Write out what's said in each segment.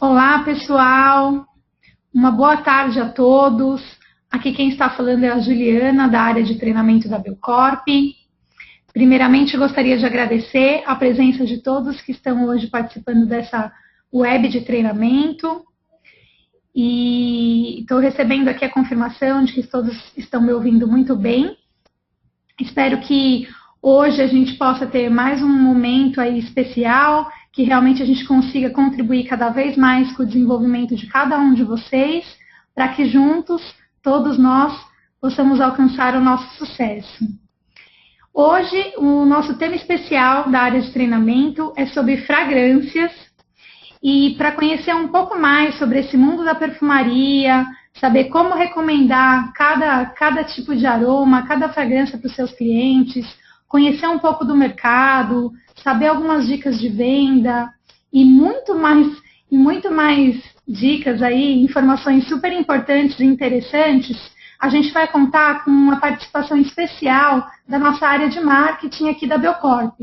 Olá, pessoal. Uma boa tarde a todos. Aqui quem está falando é a Juliana, da área de treinamento da Belcorp. Primeiramente, gostaria de agradecer a presença de todos que estão hoje participando dessa web de treinamento. E estou recebendo aqui a confirmação de que todos estão me ouvindo muito bem. Espero que hoje a gente possa ter mais um momento aí especial, que realmente a gente consiga contribuir cada vez mais com o desenvolvimento de cada um de vocês, para que juntos, todos nós, possamos alcançar o nosso sucesso. Hoje, o nosso tema especial da área de treinamento é sobre fragrâncias, e para conhecer um pouco mais sobre esse mundo da perfumaria, saber como recomendar cada tipo de aroma, cada fragrância para os seus clientes, conhecer um pouco do mercado, saber algumas dicas de venda e muito mais dicas aí, informações super importantes e interessantes, a gente vai contar com uma participação especial da nossa área de marketing aqui da Belcorp.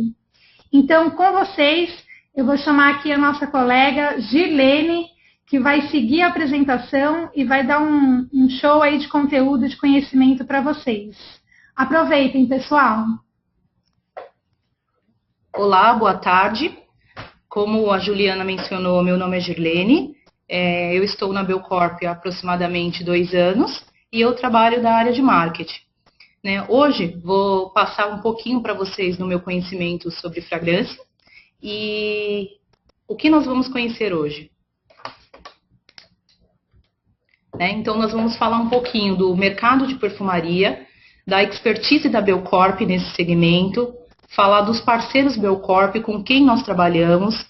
Então, com vocês, eu vou chamar aqui a nossa colega Girlene, que vai seguir a apresentação e vai dar um show aí de conteúdo, de conhecimento para vocês. Aproveitem, pessoal! Olá, boa tarde. Como a Juliana mencionou, meu nome é Girlene. Eu estou na Belcorp há aproximadamente 2 anos e eu trabalho na área de marketing. Hoje vou passar um pouquinho para vocês no meu conhecimento sobre fragrância e o que nós vamos conhecer hoje. Então, nós vamos falar um pouquinho do mercado de perfumaria, da expertise da Belcorp nesse segmento, falar dos parceiros Belcorp com quem nós trabalhamos,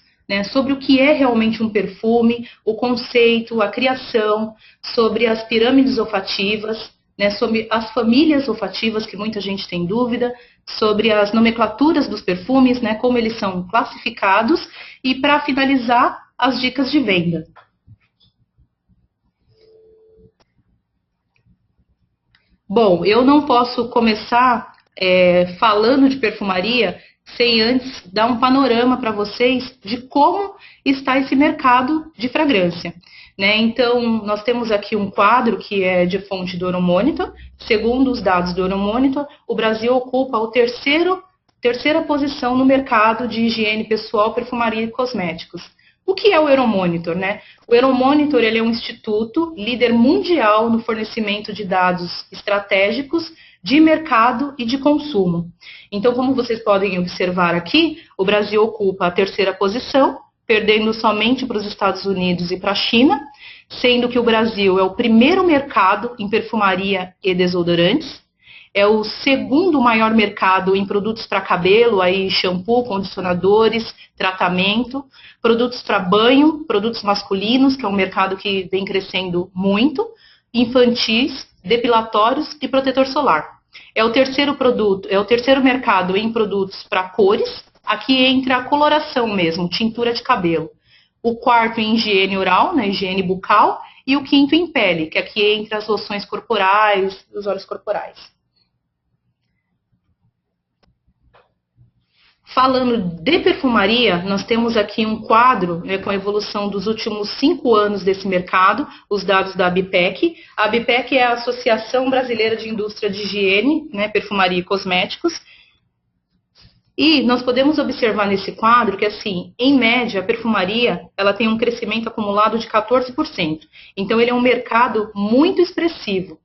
sobre o que é realmente um perfume, o conceito, a criação, sobre as pirâmides olfativas, sobre as famílias olfativas, que muita gente tem dúvida, sobre as nomenclaturas dos perfumes, como eles são classificados, e para finalizar, as dicas de venda. Bom, eu não posso começar falando de perfumaria sem antes dar um panorama para vocês de como está esse mercado de fragrância. Então, nós temos aqui um quadro que é de fonte do Euromonitor. Segundo os dados do Euromonitor, o Brasil ocupa a terceira posição no mercado de higiene pessoal, perfumaria e cosméticos. O que é o Euromonitor? O Euromonitor ele é um instituto líder mundial no fornecimento de dados estratégicos de mercado e de consumo. Então, como vocês podem observar aqui, o Brasil ocupa a 3ª posição, perdendo somente para os Estados Unidos e para a China, sendo que o Brasil é o primeiro mercado em perfumaria e desodorantes, é o 2º maior mercado em produtos para cabelo, aí shampoo, condicionadores, tratamento, produtos para banho, produtos masculinos, que é um mercado que vem crescendo muito, infantis, depilatórios e protetor solar. É o terceiro mercado em produtos para cores, aqui entra a coloração mesmo, tintura de cabelo. O 4º em higiene oral, higiene bucal, e o 5º em pele, que aqui entra as loções corporais e os óleos corporais. Falando de perfumaria, nós temos aqui um quadro com a evolução dos últimos 5 anos desse mercado, os dados da ABPEC. A ABPEC é a Associação Brasileira de Indústria de Higiene, Perfumaria e Cosméticos. E nós podemos observar nesse quadro que, assim, em média, a perfumaria ela tem um crescimento acumulado de 14%. Então, ele é um mercado muito expressivo.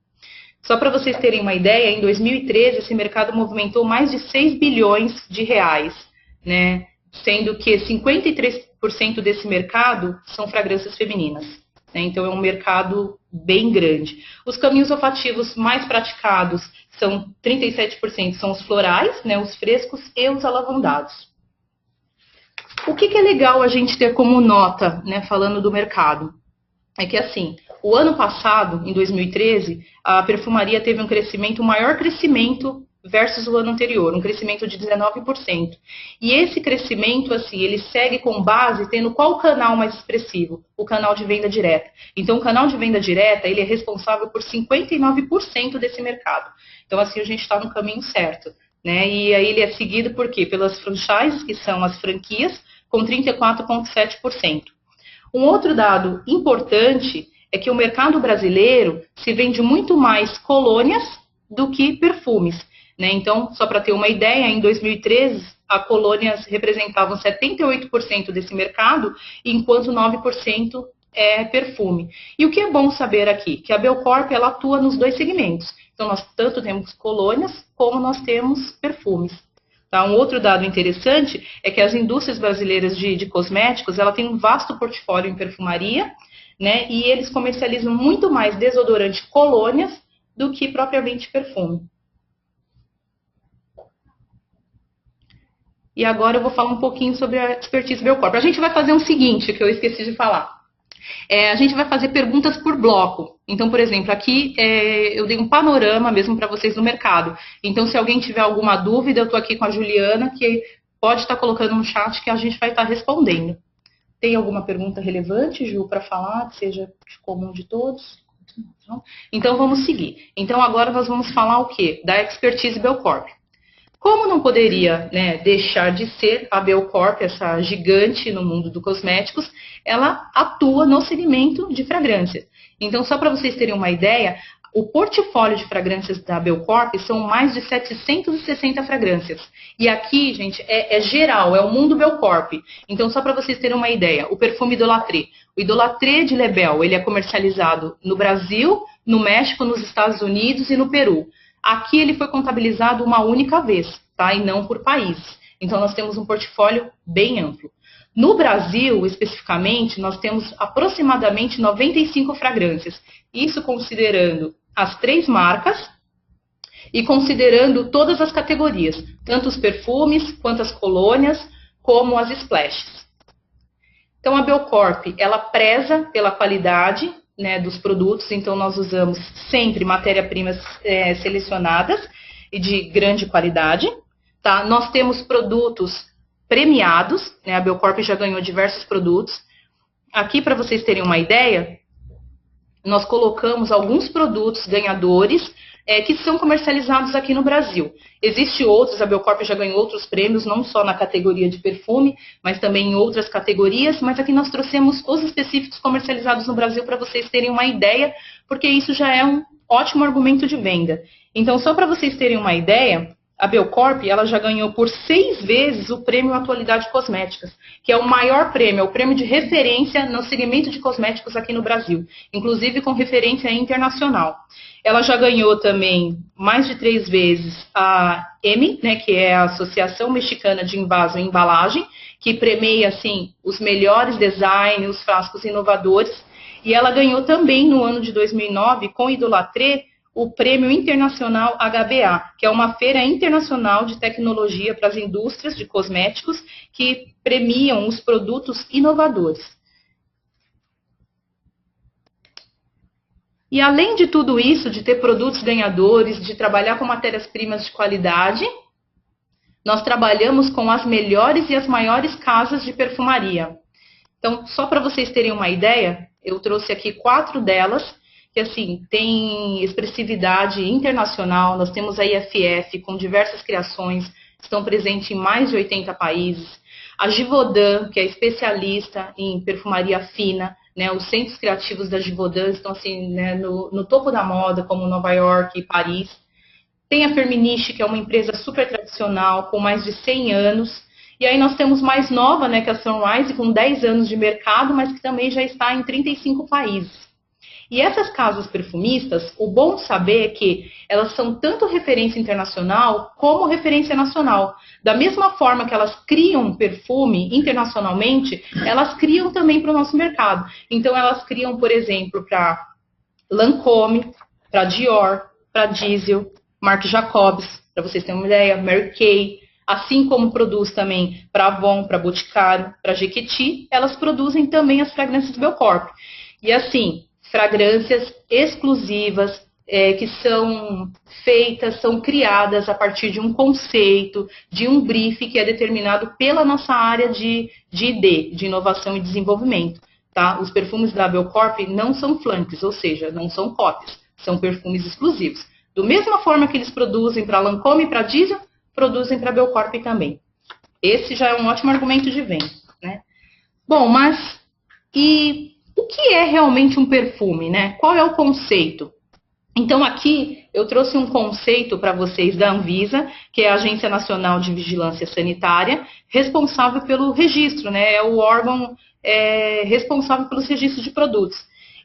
Só para vocês terem uma ideia, em 2013, esse mercado movimentou mais de 6 bilhões de reais, sendo que 53% desse mercado são fragrâncias femininas. Então, é um mercado bem grande. Os caminhos olfativos mais praticados são 37% são os florais, os frescos e os alavandados. O que é legal a gente ter como nota, falando do mercado? É que, assim, o ano passado, em 2013, a perfumaria teve um maior crescimento versus o ano anterior, um crescimento de 19%. E esse crescimento, assim, ele segue com base tendo qual canal mais expressivo? O canal de venda direta. Então, o canal de venda direta, ele é responsável por 59% desse mercado. Então, assim, a gente está no caminho certo, E aí ele é seguido por quê? Pelas franchises, que são as franquias, com 34,7%. Um outro dado importante é que o mercado brasileiro se vende muito mais colônias do que perfumes, né? Então, só para ter uma ideia, em 2013, as colônias representavam 78% desse mercado, enquanto 9% é perfume. E o que é bom saber aqui? Que a Belcorp ela atua nos dois segmentos. Então, nós tanto temos colônias, como nós temos perfumes. Tá? Um outro dado interessante é que as indústrias brasileiras de cosméticos, ela tem um vasto portfólio em perfumaria, né? E eles comercializam muito mais desodorante colônias do que propriamente perfume. E agora eu vou falar um pouquinho sobre a expertise Belcorp. A gente vai fazer o seguinte, que eu esqueci de falar. A gente vai fazer perguntas por bloco. Então, por exemplo, aqui eu dei um panorama mesmo para vocês no mercado. Então, se alguém tiver alguma dúvida, eu estou aqui com a Juliana, que pode estar colocando no chat que a gente vai estar respondendo. Tem alguma pergunta relevante, Ju, para falar, que seja comum de todos? Então, vamos seguir. Então, agora nós vamos falar o quê? Da expertise Belcorp. Como não poderia, né, deixar de ser a Belcorp, essa gigante no mundo dos cosméticos, ela atua no segmento de fragrância. Então, só para vocês terem uma ideia, o portfólio de fragrâncias da Belcorp são mais de 760 fragrâncias. E aqui, gente, é geral, é o mundo Belcorp. Então, só para vocês terem uma ideia, o perfume Idolatré. O Idolatré de Lebel, ele é comercializado no Brasil, no México, nos Estados Unidos e no Peru. Aqui ele foi contabilizado uma única vez, tá? E não por país. Então, nós temos um portfólio bem amplo. No Brasil, especificamente, nós temos aproximadamente 95 fragrâncias. Isso considerando as 3 marcas e considerando todas as categorias, tanto os perfumes, quanto as colônias, como as splashes. Então, a Belcorp, ela preza pela qualidade, né, dos produtos, então nós usamos sempre matéria-primas selecionadas e de grande qualidade. Tá? Nós temos produtos premiados, né, a Belcorp já ganhou diversos produtos. Aqui, para vocês terem uma ideia, nós colocamos alguns produtos ganhadores que são comercializados aqui no Brasil. Existem outros, a Belcorp já ganhou outros prêmios, não só na categoria de perfume, mas também em outras categorias, mas aqui nós trouxemos os específicos comercializados no Brasil para vocês terem uma ideia, porque isso já é um ótimo argumento de venda. Então, só para vocês terem uma ideia, a Belcorp ela já ganhou por 6 vezes o prêmio Atualidade Cosméticas, que é o maior prêmio, é o prêmio de referência no segmento de cosméticos aqui no Brasil, inclusive com referência internacional. Ela já ganhou também mais de 3 vezes a EMI, né, que é a Associação Mexicana de Envaso e Embalagem, que premia assim, os melhores designs, os frascos inovadores. E ela ganhou também no ano de 2009, com Idolatré, o Prêmio Internacional HBA, que é uma feira internacional de tecnologia para as indústrias de cosméticos que premiam os produtos inovadores. E além de tudo isso, de ter produtos ganhadores, de trabalhar com matérias-primas de qualidade, nós trabalhamos com as melhores e as maiores casas de perfumaria. Então, só para vocês terem uma ideia, eu trouxe aqui 4 delas, que assim, tem expressividade internacional. Nós temos a IFF com diversas criações, estão presentes em mais de 80 países. A Givaudan, que é especialista em perfumaria fina, né, os centros criativos da Givaudan estão assim, né, no topo da moda, como Nova York e Paris. Tem a Firmenich, que é uma empresa super tradicional, com mais de 100 anos. E aí nós temos mais nova, né, que é a Sunrise, com 10 anos de mercado, mas que também já está em 35 países. E essas casas perfumistas, o bom saber é que elas são tanto referência internacional como referência nacional. Da mesma forma que elas criam perfume internacionalmente, elas criam também para o nosso mercado. Então elas criam, por exemplo, para Lancôme, para Dior, para Diesel, Marc Jacobs, para vocês terem uma ideia, Mary Kay, assim como produz também para Avon, para Boticário, para Jequiti, elas produzem também as fragrâncias Belcorp. E assim, fragrâncias exclusivas que são feitas, são criadas a partir de um conceito, de um brief que é determinado pela nossa área de ID, de inovação e desenvolvimento. Tá? Os perfumes da Belcorp não são flanks, ou seja, não são cópias, são perfumes exclusivos. Do mesma forma que eles produzem para Lancôme e para Diesel, produzem para Belcorp também. Esse já é um ótimo argumento de venda, né? Bom, mas E o que é realmente um perfume, né? Qual é o conceito? Então aqui eu trouxe um conceito para vocês da Anvisa, que é a Agência Nacional de Vigilância Sanitária, responsável pelo registro, né? É o órgão responsável pelos registros de produtos.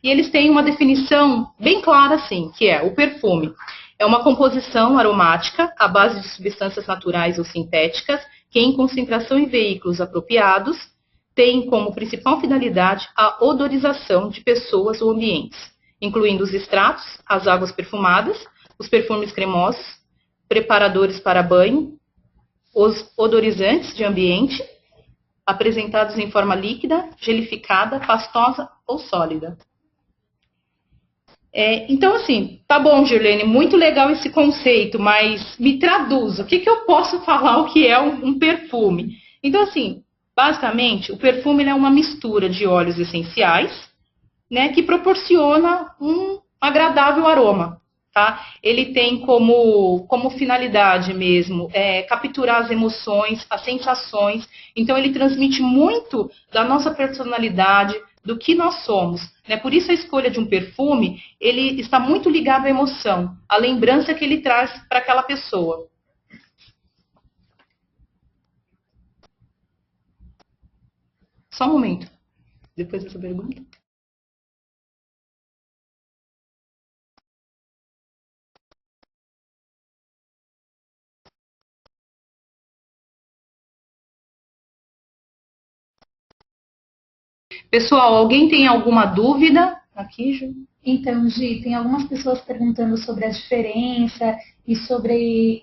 E eles têm uma definição bem clara, assim, que é o perfume. É uma composição aromática à base de substâncias naturais ou sintéticas, que em concentração em veículos apropriados, tem como principal finalidade a odorização de pessoas ou ambientes, incluindo os extratos, as águas perfumadas, os perfumes cremosos, preparadores para banho, os odorizantes de ambiente, apresentados em forma líquida, gelificada, pastosa ou sólida. Então, assim, tá bom, Girlene, muito legal esse conceito, mas me traduz, o que eu posso falar o que é um perfume? Então, assim, basicamente, o perfume é uma mistura de óleos essenciais, né, que proporciona um agradável aroma. Tá? Ele tem como finalidade mesmo capturar as emoções, as sensações. Então, ele transmite muito da nossa personalidade, do que nós somos. Né? Por isso, a escolha de um perfume, ele está muito ligado à emoção, à lembrança que ele traz para aquela pessoa. Só um momento, depois dessa pergunta. Pessoal, alguém tem alguma dúvida aqui, Ju? Então, Gi, tem algumas pessoas perguntando sobre a diferença e sobre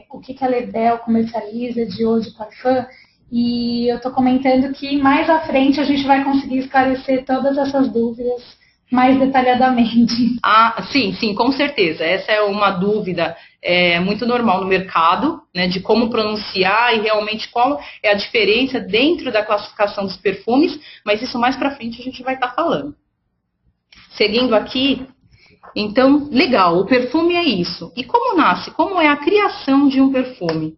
o que a Lebel comercializa de eau de parfum. E eu estou comentando que mais à frente a gente vai conseguir esclarecer todas essas dúvidas mais detalhadamente. Sim, com certeza. Essa é uma dúvida muito normal no mercado, né, de como pronunciar e realmente qual é a diferença dentro da classificação dos perfumes, mas isso mais para frente a gente vai estar falando. Seguindo aqui, então, legal, o perfume é isso. E como nasce? Como é a criação de um perfume?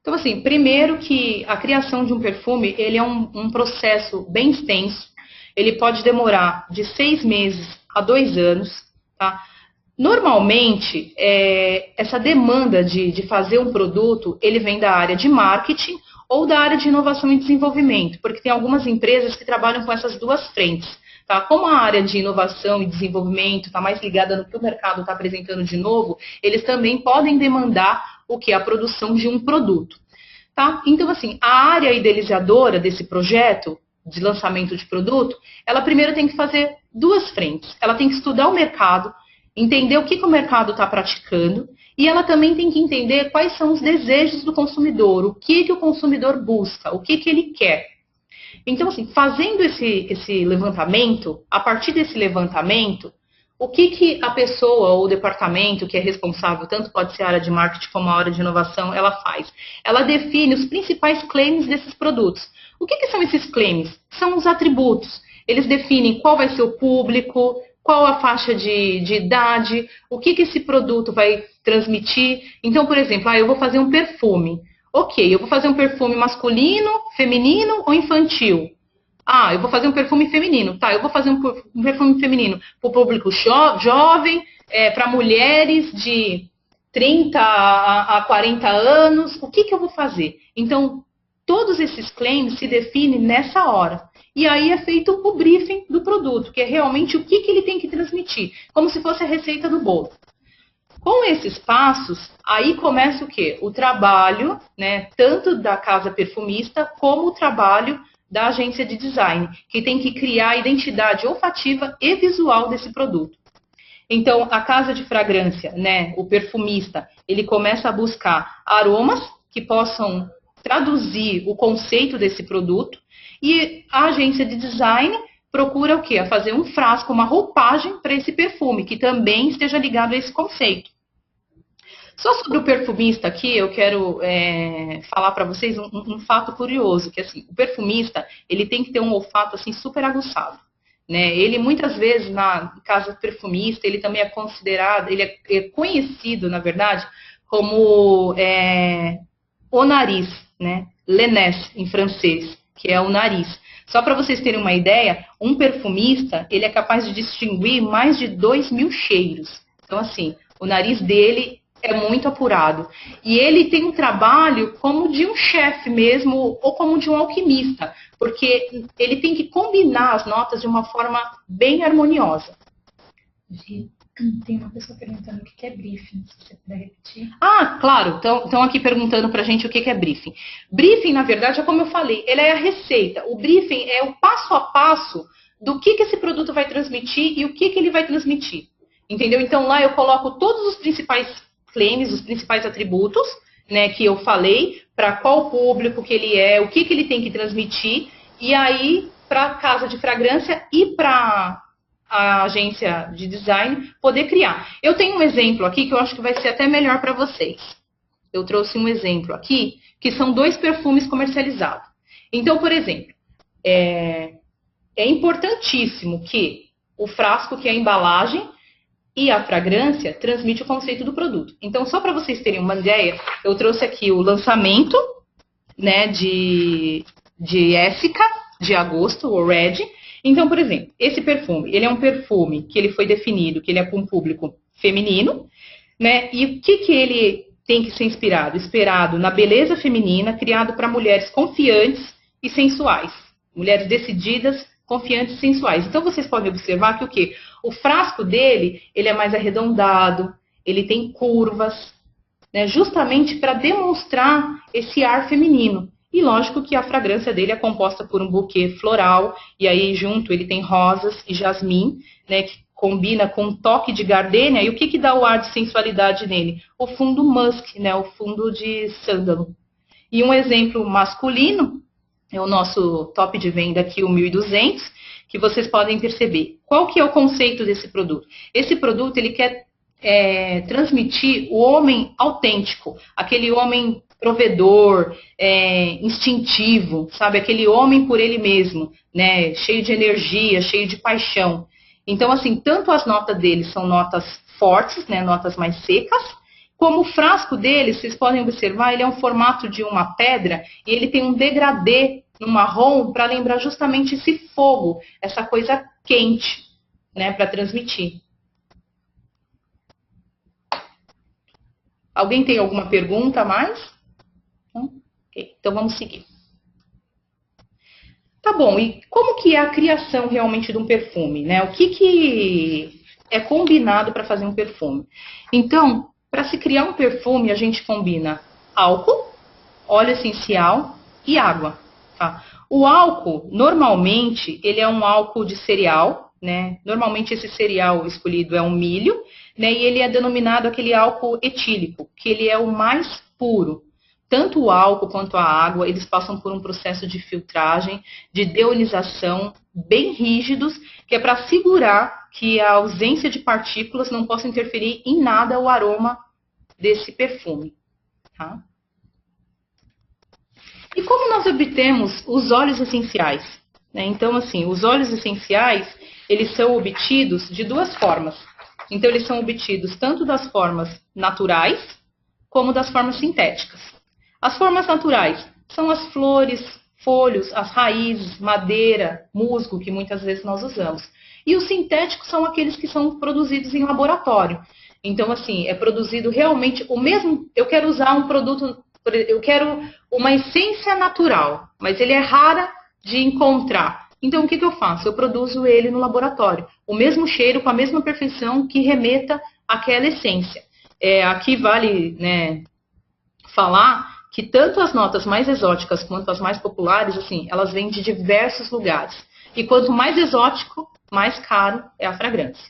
Então, assim, primeiro que a criação de um perfume, ele é um processo bem extenso. Ele pode demorar de 6 meses a 2 anos, tá? Normalmente, essa demanda de fazer um produto, ele vem da área de marketing ou da área de inovação e desenvolvimento, porque tem algumas empresas que trabalham com essas duas frentes. Tá? Como a área de inovação e desenvolvimento está mais ligada no que o mercado está apresentando de novo, eles também podem demandar o que? A produção de um produto. Tá? Então, assim, a área idealizadora desse projeto de lançamento de produto, ela primeiro tem que fazer duas frentes. Ela tem que estudar o mercado, entender o que o mercado está praticando, e ela também tem que entender quais são os desejos do consumidor, o que o consumidor busca, o que ele quer. Então, assim, fazendo esse levantamento, a partir desse levantamento, o que a pessoa ou o departamento que é responsável, tanto pode ser a área de marketing como a área de inovação, ela faz? Ela define os principais claims desses produtos. O que são esses claims? São os atributos. Eles definem qual vai ser o público, qual a faixa de idade, o que esse produto vai transmitir. Então, por exemplo, eu vou fazer um perfume. Ok, eu vou fazer um perfume masculino, feminino ou infantil? Eu vou fazer um perfume feminino. Tá, eu vou fazer um perfume feminino para o público jovem, para mulheres de 30 a 40 anos. O que eu vou fazer? Então, todos esses claims se definem nessa hora. E aí é feito o briefing do produto, que é realmente o que ele tem que transmitir, como se fosse a receita do bolo. Com esses passos, aí começa o quê? O trabalho, né, tanto da casa perfumista, como o trabalho da agência de design, que tem que criar a identidade olfativa e visual desse produto. Então, a casa de fragrância, né, o perfumista, ele começa a buscar aromas que possam traduzir o conceito desse produto, e a agência de design procura o quê? A fazer um frasco, uma roupagem para esse perfume, que também esteja ligado a esse conceito. Só sobre o perfumista aqui, eu quero falar para vocês um fato curioso, que assim, o perfumista, ele tem que ter um olfato assim, super aguçado. Né? Ele, muitas vezes, na casa perfumista, ele também é considerado, ele é conhecido, na verdade, como o nariz, né? Le nez, em francês, que é o nariz. Só para vocês terem uma ideia, um perfumista, ele é capaz de distinguir mais de 2.000 cheiros. Então, assim, o nariz dele é muito apurado. E ele tem um trabalho como de um chefe mesmo, ou como de um alquimista, porque ele tem que combinar as notas de uma forma bem harmoniosa. Tem uma pessoa perguntando o que é briefing, se você puder repetir. Ah, claro, estão aqui perguntando pra gente o que é briefing. Briefing, na verdade, é como eu falei, ele é a receita. O briefing é o passo a passo do que esse produto vai transmitir e o que ele vai transmitir. Entendeu? Então lá eu coloco todos os principais claims, os principais atributos, né, que eu falei, para qual público que ele é, o que ele tem que transmitir, e aí para a casa de fragrância e para a agência de design poder criar. Eu tenho um exemplo aqui que eu acho que vai ser até melhor para vocês. Eu trouxe um exemplo aqui, que são 2 perfumes comercializados. Então, por exemplo, é importantíssimo que o frasco, que é a embalagem, e a fragrância transmite o conceito do produto. Então, só para vocês terem uma ideia, eu trouxe aqui o lançamento, né, de Essica, de agosto, o Red. Então, por exemplo, esse perfume, ele é um perfume que ele foi definido, que ele é para um público feminino, né? E o que ele tem que ser inspirado? Inspirado na beleza feminina, criado para mulheres confiantes e sensuais. Mulheres decididas, confiantes e sensuais. Então, vocês podem observar que o quê? O frasco dele, ele é mais arredondado, ele tem curvas, né? Justamente para demonstrar esse ar feminino. E lógico que a fragrância dele é composta por um buquê floral, e aí junto ele tem rosas e jasmim, né, que combina com um toque de gardênia. E o que dá o ar de sensualidade nele? O fundo musk, né, o fundo de sândalo. E um exemplo masculino é o nosso top de venda aqui, o 1200, que vocês podem perceber. Qual que é o conceito desse produto? Esse produto ele quer transmitir o homem autêntico, aquele homem provedor, instintivo, sabe? Aquele homem por ele mesmo, né? Cheio de energia, cheio de paixão. Então, assim, tanto as notas dele são notas fortes, né? Notas mais secas, como o frasco dele, vocês podem observar, ele é um formato de uma pedra e ele tem um degradê no marrom para lembrar justamente esse fogo, essa coisa quente, né? Para transmitir. Alguém tem alguma pergunta a mais? Não? Okay, então vamos seguir. Tá bom, e como que é a criação realmente de um perfume, né? O que é combinado para fazer um perfume? Então, para se criar um perfume, a gente combina álcool, óleo essencial e água, tá? O álcool, normalmente, ele é um álcool de cereal, né? Normalmente esse cereal escolhido é um milho, né? E ele é denominado aquele álcool etílico, que ele é o mais puro. Tanto o álcool quanto a água, eles passam por um processo de filtragem, de deonização, bem rígidos, que é para assegurar que a ausência de partículas não possa interferir em nada o aroma desse perfume, tá? E como nós obtemos os óleos essenciais, né? Então, assim, os óleos essenciais, eles são obtidos de 2 formas. Então, eles são obtidos tanto das formas naturais, como das formas sintéticas. As formas naturais são as flores, folhos, as raízes, madeira, musgo, que muitas vezes nós usamos. E os sintéticos são aqueles que são produzidos em laboratório. Então, assim, é produzido realmente o mesmo... Eu quero usar um produto... Eu quero uma essência natural, mas ele é rara de encontrar. Então, o que eu faço? Eu produzo ele no laboratório. O mesmo cheiro, com a mesma perfeição que remeta àquela essência. Aqui vale, né, falar que tanto as notas mais exóticas quanto as mais populares, assim, elas vêm de diversos lugares. E quanto mais exótico, mais caro é a fragrância.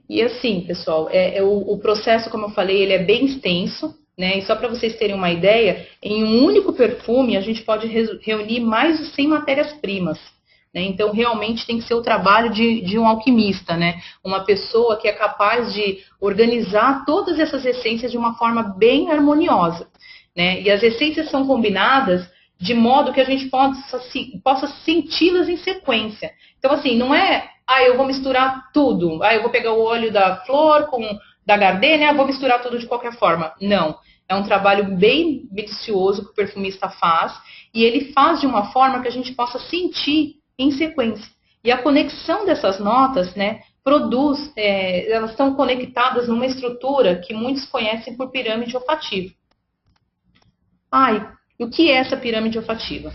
E assim, pessoal, o processo, como eu falei, ele é bem extenso, né? E só para vocês terem uma ideia, em um único perfume a gente pode reunir mais de 100 matérias-primas. Né? Então, realmente tem que ser o trabalho de um alquimista, né? Uma pessoa que é capaz de organizar todas essas essências de uma forma bem harmoniosa. Né? E as essências são combinadas de modo que a gente possa senti-las em sequência. Então, assim, não é eu vou misturar tudo. Eu vou pegar o óleo da flor com da gardênia, vou misturar tudo de qualquer forma. Não. É um trabalho bem minucioso que o perfumista faz, e ele faz de uma forma que a gente possa sentir em sequência. E a conexão dessas notas, né, elas estão conectadas numa estrutura que muitos conhecem por pirâmide olfativa. E o que é essa pirâmide olfativa?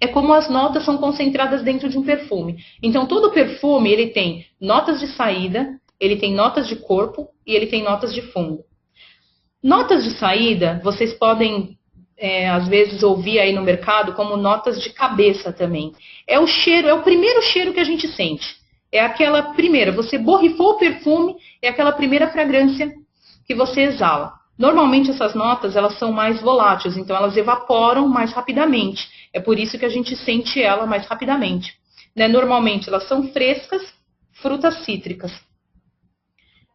É como as notas são concentradas dentro de um perfume. Então, todo perfume, ele tem notas de saída, ele tem notas de corpo e ele tem notas de fundo. Notas de saída, vocês podem, às vezes, ouvir aí no mercado como notas de cabeça também. É o cheiro, é o primeiro cheiro que a gente sente. É aquela primeira, você borrifou o perfume, é aquela primeira fragrância que você exala. Normalmente essas notas, elas são mais voláteis, então elas evaporam mais rapidamente. É por isso que a gente sente ela mais rapidamente. Né? Normalmente elas são frescas, frutas cítricas.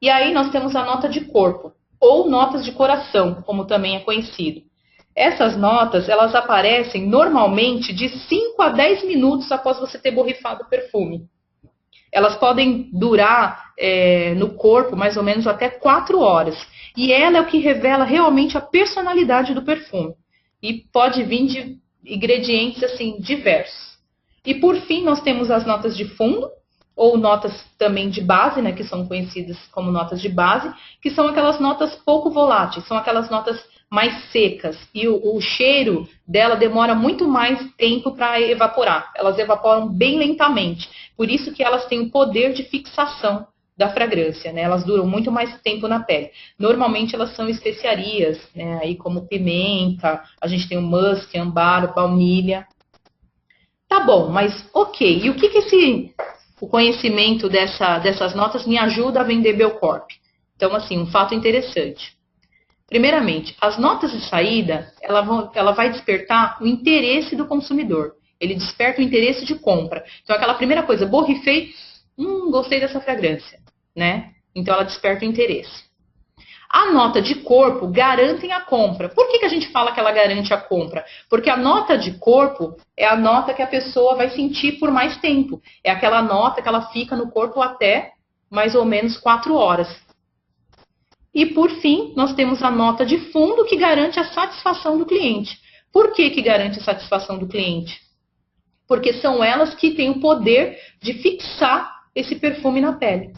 E aí nós temos a nota de corpo, ou notas de coração, como também é conhecido. Essas notas, elas aparecem normalmente de 5 a 10 minutos após você ter borrifado o perfume. Elas podem durar no corpo mais ou menos até 4 horas. E ela é o que revela realmente a personalidade do perfume. E pode vir de ingredientes assim diversos. E por fim, nós temos as notas de fundo, ou notas também de base, né, que são conhecidas como notas de base, que são aquelas notas pouco voláteis, são aquelas notas mais secas. E o cheiro dela demora muito mais tempo para evaporar. Elas evaporam bem lentamente. Por isso que elas têm o poder de fixação da fragrância, né? Elas duram muito mais tempo na pele. Normalmente elas são especiarias, né? Aí como pimenta, a gente tem o musk, ambar, baunilha. Tá bom, mas ok. E o que o conhecimento dessas notas me ajuda a vender Belcorp? Então, assim, um fato interessante. Primeiramente, as notas de saída, ela vai despertar o interesse do consumidor. Ele desperta o interesse de compra. Então, aquela primeira coisa, borrifei, gostei dessa fragrância, né? Então, ela desperta o interesse. A nota de corpo garantem a compra. Por que a gente fala que ela garante a compra? Porque a nota de corpo é a nota que a pessoa vai sentir por mais tempo. É aquela nota que ela fica no corpo até mais ou menos 4 horas. E por fim, nós temos a nota de fundo que garante a satisfação do cliente. Por que garante a satisfação do cliente? Porque são elas que têm o poder de fixar esse perfume na pele.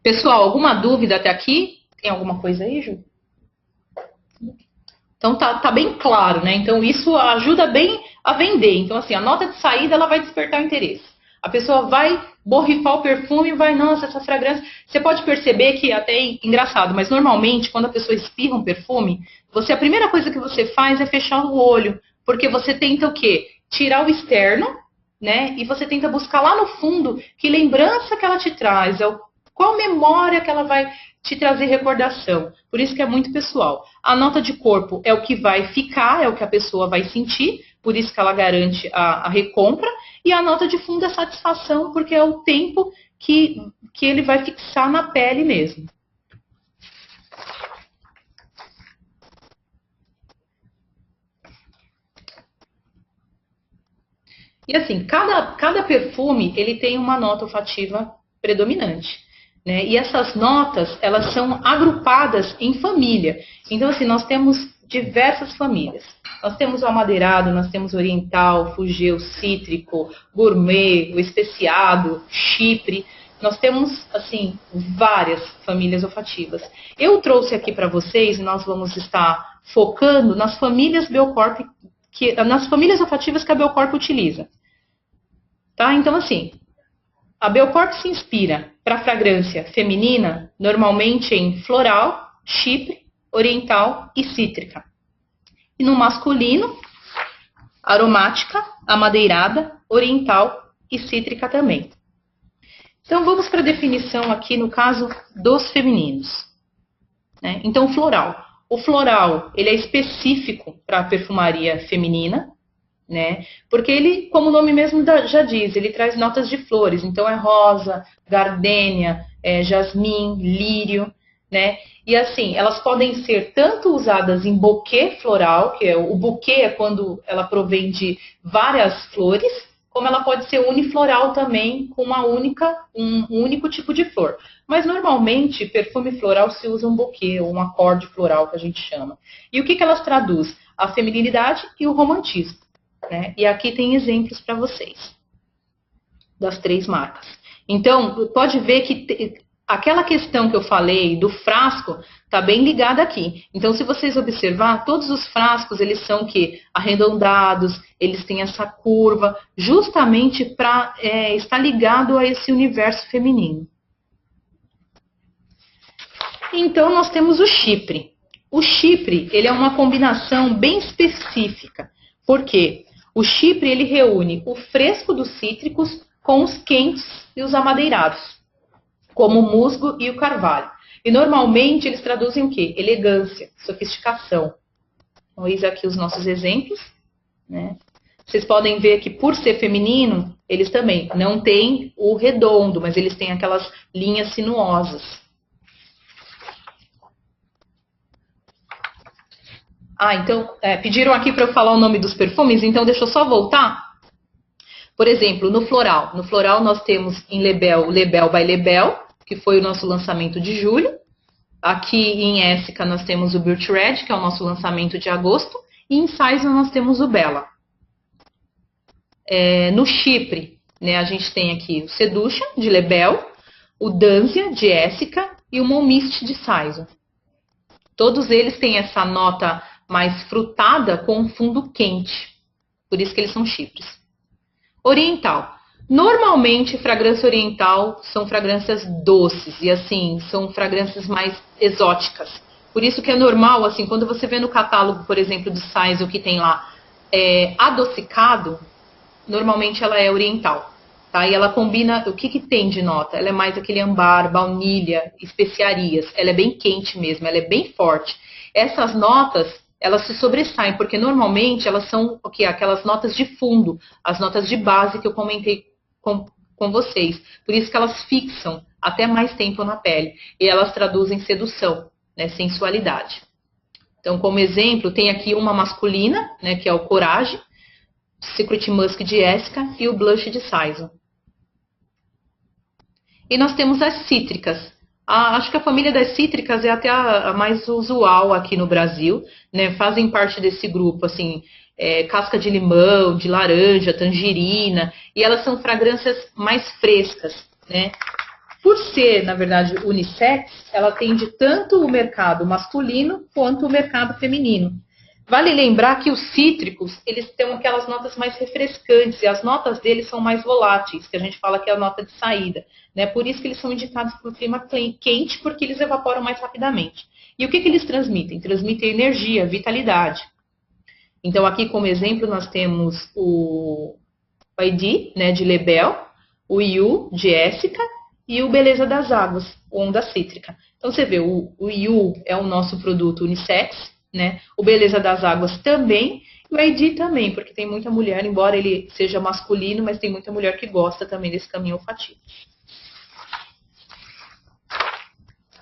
Pessoal, alguma dúvida até aqui? Tem alguma coisa aí, Ju? Então tá bem claro, né? Então isso ajuda bem a vender. Então assim, a nota de saída ela vai despertar o interesse. A pessoa vai borrifar o perfume e vai, nossa, essa fragrância. Você pode perceber que até é engraçado, mas normalmente quando a pessoa espirra um perfume, a primeira coisa que você faz é fechar o olho, porque você tenta o quê? Tirar o externo, né? E você tenta buscar lá no fundo que lembrança que ela te traz, qual memória que ela vai te trazer recordação. Por isso que é muito pessoal. A nota de corpo é o que vai ficar, é o que a pessoa vai sentir, por isso que ela garante a recompra. E a nota de fundo é satisfação, porque é o tempo que ele vai fixar na pele mesmo. E assim, cada perfume ele tem uma nota olfativa predominante. Né? E essas notas, elas são agrupadas em família. Então, assim, nós temos diversas famílias. Nós temos o amadeirado, nós temos o oriental, fugeu, cítrico, gourmet, o especiado, chipre. Nós temos, assim, várias famílias olfativas. Eu trouxe aqui para vocês, e nós vamos estar focando nas famílias Belcorp, nas famílias olfativas que a Belcorp utiliza. Tá? Então, assim, a Belcorp se inspira para fragrância feminina, normalmente em floral, chipre, oriental e cítrica. E no masculino, aromática, amadeirada, oriental e cítrica também. Então vamos para a definição aqui no caso dos femininos. Né? Então floral. O floral ele é específico para a perfumaria feminina. né? Porque ele, como o nome mesmo já diz, ele traz notas de flores. Então é rosa, gardênia, jasmim, lírio, né? E assim, elas podem ser tanto usadas em buquê floral, que é o buquê é quando ela provém de várias flores, como ela pode ser unifloral também, com um único tipo de flor. Mas normalmente, perfume floral se usa um buquê, ou um acorde floral, que a gente chama. E o que elas traduz? A feminilidade e o romantismo, né? E aqui tem exemplos para vocês, das 3 marcas. Então, pode ver que aquela questão que eu falei do frasco está bem ligada aqui. Então, se vocês observar, todos os frascos, eles são arredondados, eles têm essa curva, justamente para estar ligado a esse universo feminino. Então, nós temos o chipre. O chipre, ele é uma combinação bem específica. Por quê? O chipre, ele reúne o fresco dos cítricos com os quentes e os amadeirados, como o musgo e o carvalho. E normalmente eles traduzem o quê? Elegância, sofisticação. Então, eis aqui os nossos exemplos, né? Vocês podem ver que por ser feminino, eles também não têm o redondo, mas eles têm aquelas linhas sinuosas. Então, pediram aqui para eu falar o nome dos perfumes, então deixa eu só voltar. Por exemplo, no floral. No floral nós temos em Lebel, o Lebel by Lebel, que foi o nosso lançamento de julho. Aqui em Essica nós temos o Birch Red, que é o nosso lançamento de agosto. E em Saison nós temos o Bella. No Chipre, né, a gente tem aqui o Seduction, de Lebel, o Danzia, de Essica, e o Momist, de Saison. Todos eles têm essa nota mais frutada com um fundo quente. Por isso que eles são chipres. Oriental. Normalmente, fragrância oriental são fragrâncias doces e, assim, são fragrâncias mais exóticas. Por isso que é normal, assim, quando você vê no catálogo, por exemplo, do Saison, que tem lá adocicado, normalmente ela é oriental, tá? E ela combina, o que tem de nota? Ela é mais aquele ambar, baunilha, especiarias. Ela é bem quente mesmo, ela é bem forte. Essas notas, elas se sobressaem, porque normalmente elas são aquelas notas de fundo, as notas de base que eu comentei com vocês. Por isso que elas fixam até mais tempo na pele. E elas traduzem sedução, né, sensualidade. Então, como exemplo, tem aqui uma masculina, né, que é o Courage, Secret Musk de Essica e o Blush de Saison. E nós temos as cítricas. Acho que a família das cítricas é até a mais usual aqui no Brasil, né? Fazem parte desse grupo, assim, casca de limão, de laranja, tangerina, e elas são fragrâncias mais frescas, né? Por ser, na verdade, unissex, ela atende tanto o mercado masculino quanto o mercado feminino. Vale lembrar que os cítricos, eles têm aquelas notas mais refrescantes, e as notas deles são mais voláteis, que a gente fala que é a nota de saída, né? Por isso que eles são indicados para o clima quente, porque eles evaporam mais rapidamente. E o que eles transmitem? Transmitem energia, vitalidade. Então, aqui como exemplo, nós temos o ID, né, de Lebel, o You, de Essica, e o Beleza das Águas, Onda Cítrica. Então, você vê, o You é o nosso produto unissex, né? O Beleza das Águas também, e o ID também, porque tem muita mulher, embora ele seja masculino, mas tem muita mulher que gosta também desse caminho olfativo.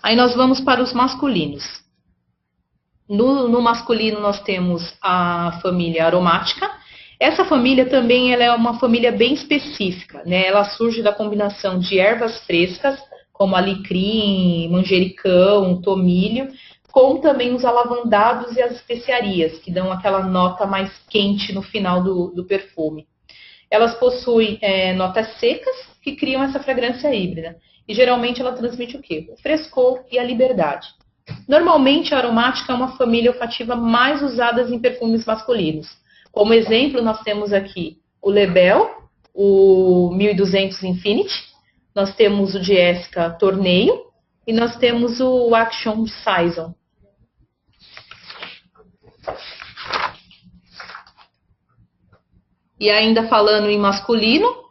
Aí nós vamos para os masculinos. No masculino nós temos a família aromática. Essa família também ela é uma família bem específica, né? Ela surge da combinação de ervas frescas, como alecrim, manjericão, tomilho, com também os alavandados e as especiarias, que dão aquela nota mais quente no final do perfume. Elas possuem notas secas, que criam essa fragrância híbrida. E geralmente ela transmite o quê? O frescor e a liberdade. Normalmente a aromática é uma família olfativa mais usada em perfumes masculinos. Como exemplo, nós temos aqui o Lebel, o 1200 Infinity, nós temos o de Essica Torneio e nós temos o Action de Saison. E ainda falando em masculino,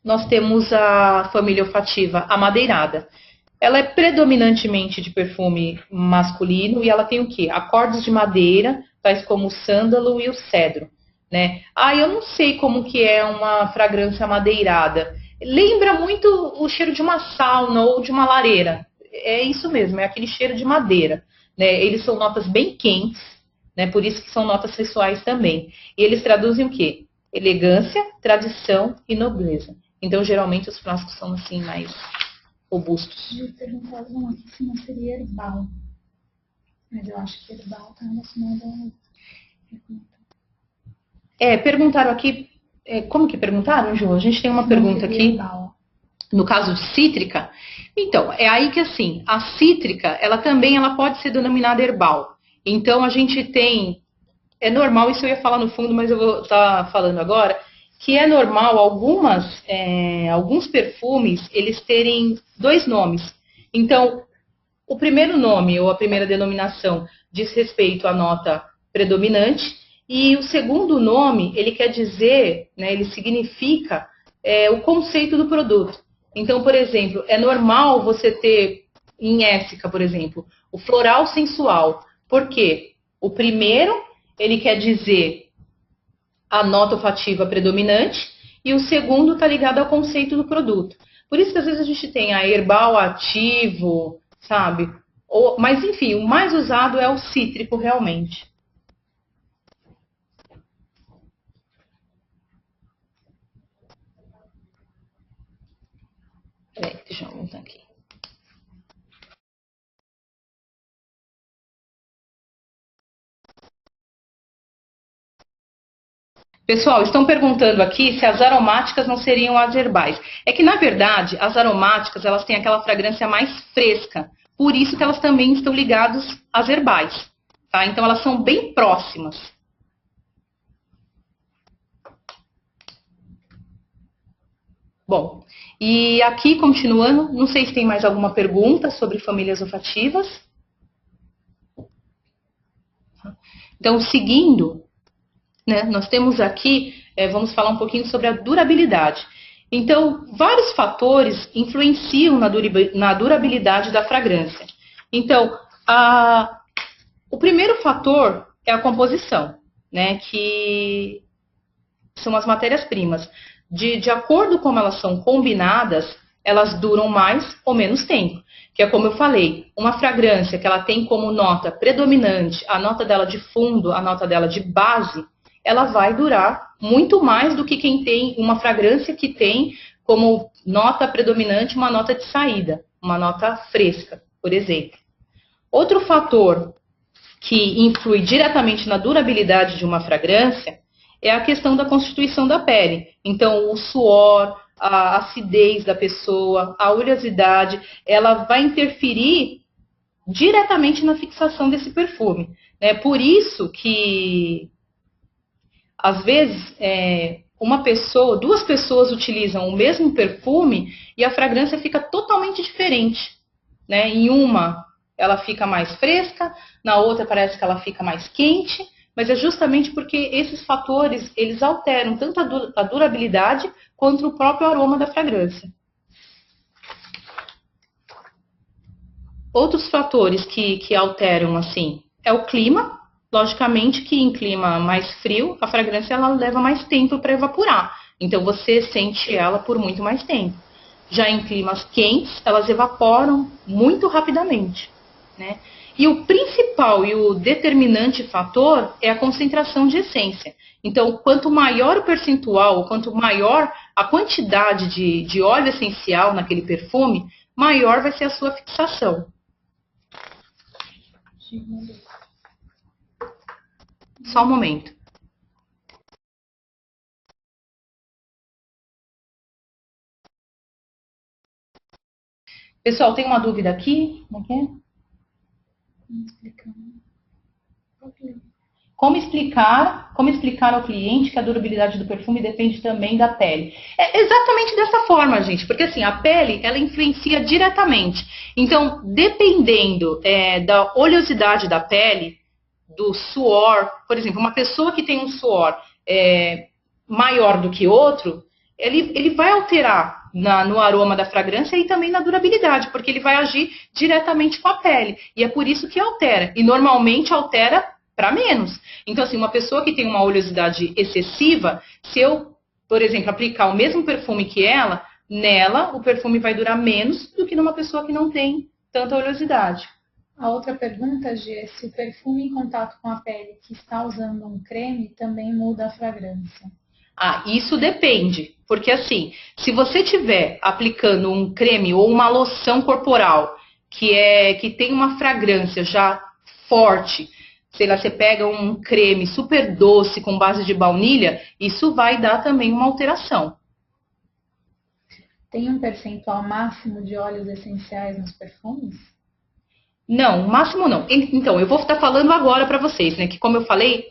nós temos a família olfativa amadeirada. Ela é predominantemente de perfume masculino e ela tem o quê? Acordes de madeira, tais como o sândalo e o cedro. né? Ah, eu não sei como que é uma fragrância madeirada. Lembra muito o cheiro de uma sauna ou de uma lareira. É isso mesmo, é aquele cheiro de madeira, né? Eles são notas bem quentes, né? Por isso que são notas sensuais também. E eles traduzem o quê? Elegância, tradição e nobreza. Então, geralmente, os frascos são assim, mais robustos. Eu perguntava aqui se não seria herbal. Mas eu acho que herbal está relacionado a... perguntaram aqui... como que perguntaram, Ju? A gente tem uma pergunta aqui. Herbal. No caso de cítrica. Então, é aí que assim, a cítrica, ela também pode ser denominada herbal. Então, a gente tem... É normal, isso eu ia falar no fundo, mas eu vou estar falando agora, que é normal alguns perfumes, eles terem 2 nomes. Então, o primeiro nome, ou a primeira denominação, diz respeito à nota predominante, e o segundo nome, ele quer dizer, né, ele significa o conceito do produto. Então, por exemplo, é normal você ter, em Essica, por exemplo, o floral sensual. Por quê? O primeiro, ele quer dizer a nota olfativa predominante, e o segundo está ligado ao conceito do produto. Por isso que às vezes a gente tem a herbal ativo, sabe? Mas enfim, o mais usado é o cítrico realmente. Peraí, deixa eu voltar aqui. Pessoal, estão perguntando aqui se as aromáticas não seriam as herbais. É que, na verdade, as aromáticas, elas têm aquela fragrância mais fresca. Por isso que elas também estão ligadas às herbais. Tá? Então, elas são bem próximas. Bom, e aqui, continuando, não sei se tem mais alguma pergunta sobre famílias olfativas. Então, seguindo... né, nós temos aqui, vamos falar um pouquinho sobre a durabilidade. Então, vários fatores influenciam na durabilidade da fragrância. Então, o primeiro fator é a composição, né, que são as matérias-primas. De acordo com como elas são combinadas, elas duram mais ou menos tempo. Que é como eu falei, uma fragrância que ela tem como nota predominante, a nota dela de fundo, a nota dela de base, ela vai durar muito mais do que quem tem uma fragrância que tem como nota predominante uma nota de saída, uma nota fresca, por exemplo. Outro fator que influi diretamente na durabilidade de uma fragrância é a questão da constituição da pele. Então, o suor, a acidez da pessoa, a oleosidade, ela vai interferir diretamente na fixação desse perfume. É por isso que às vezes, duas pessoas utilizam o mesmo perfume e a fragrância fica totalmente diferente, né? Em uma, ela fica mais fresca, na outra parece que ela fica mais quente, mas é justamente porque esses fatores, eles alteram tanto a durabilidade quanto o próprio aroma da fragrância. Outros fatores que alteram, assim, é o clima. Logicamente que em clima mais frio, a fragrância ela leva mais tempo para evaporar. Então, você sente ela por muito mais tempo. Já em climas quentes, elas evaporam muito rapidamente, né? E o principal e o determinante fator é a concentração de essência. Então, quanto maior o percentual, quanto maior a quantidade de óleo essencial naquele perfume, maior vai ser a sua fixação. Só um momento. Pessoal, tem uma dúvida aqui? Como é que é? Como explicar ao cliente que a durabilidade do perfume depende também da pele? É exatamente dessa forma, gente, porque assim, a pele, ela influencia diretamente. Então, dependendo da oleosidade da pele, do suor, por exemplo, uma pessoa que tem um suor maior do que outro, ele vai alterar no aroma da fragrância e também na durabilidade, porque ele vai agir diretamente com a pele. E é por isso que altera. E normalmente altera para menos. Então, assim, uma pessoa que tem uma oleosidade excessiva, se eu, por exemplo, aplicar o mesmo perfume que ela, nela o perfume vai durar menos do que numa pessoa que não tem tanta oleosidade. A outra pergunta, Gi, é se o perfume em contato com a pele que está usando um creme também muda a fragrância. Ah, isso depende, porque assim, se você estiver aplicando um creme ou uma loção corporal que tem uma fragrância já forte, sei lá, você pega um creme super doce com base de baunilha, isso vai dar também uma alteração. Tem um percentual máximo de óleos essenciais nos perfumes? Não, máximo não. Então, eu vou estar falando agora para vocês, né? Que como eu falei,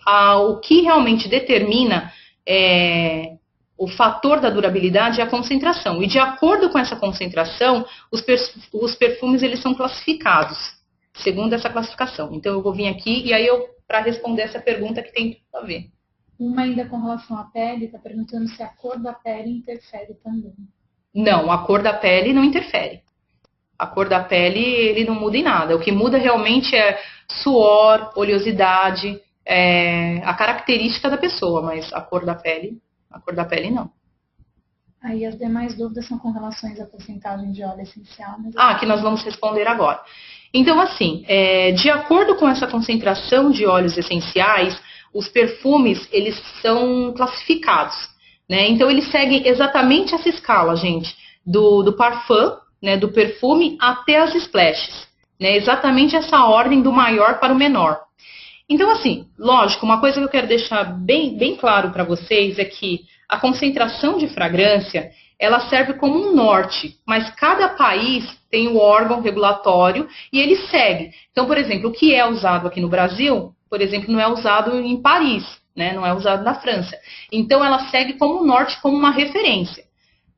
o que realmente determina o fator da durabilidade é a concentração. E de acordo com essa concentração, os perfumes eles são classificados, segundo essa classificação. Então, eu vou vir aqui e aí para responder essa pergunta que tem tudo a ver. Uma ainda com relação à pele, está perguntando se a cor da pele interfere também. Não, a cor da pele não interfere. A cor da pele, ele não muda em nada. O que muda realmente é suor, oleosidade, a característica da pessoa, mas a cor da pele não. Aí as demais dúvidas são com relação à porcentagem de óleo essencial. Que nós vamos responder agora. Então, assim, de acordo com essa concentração de óleos essenciais, os perfumes, eles são classificados, né? Então, eles seguem exatamente essa escala, gente, do parfum, né, do perfume até as splashes, né? Exatamente essa ordem do maior para o menor. Então, assim, lógico, uma coisa que eu quero deixar bem claro para vocês é que a concentração de fragrância, ela serve como um norte, mas cada país tem o órgão regulatório e ele segue. Então, por exemplo, o que é usado aqui no Brasil, por exemplo, não é usado em Paris, né? Não é usado na França. Então, ela segue como um norte, como uma referência,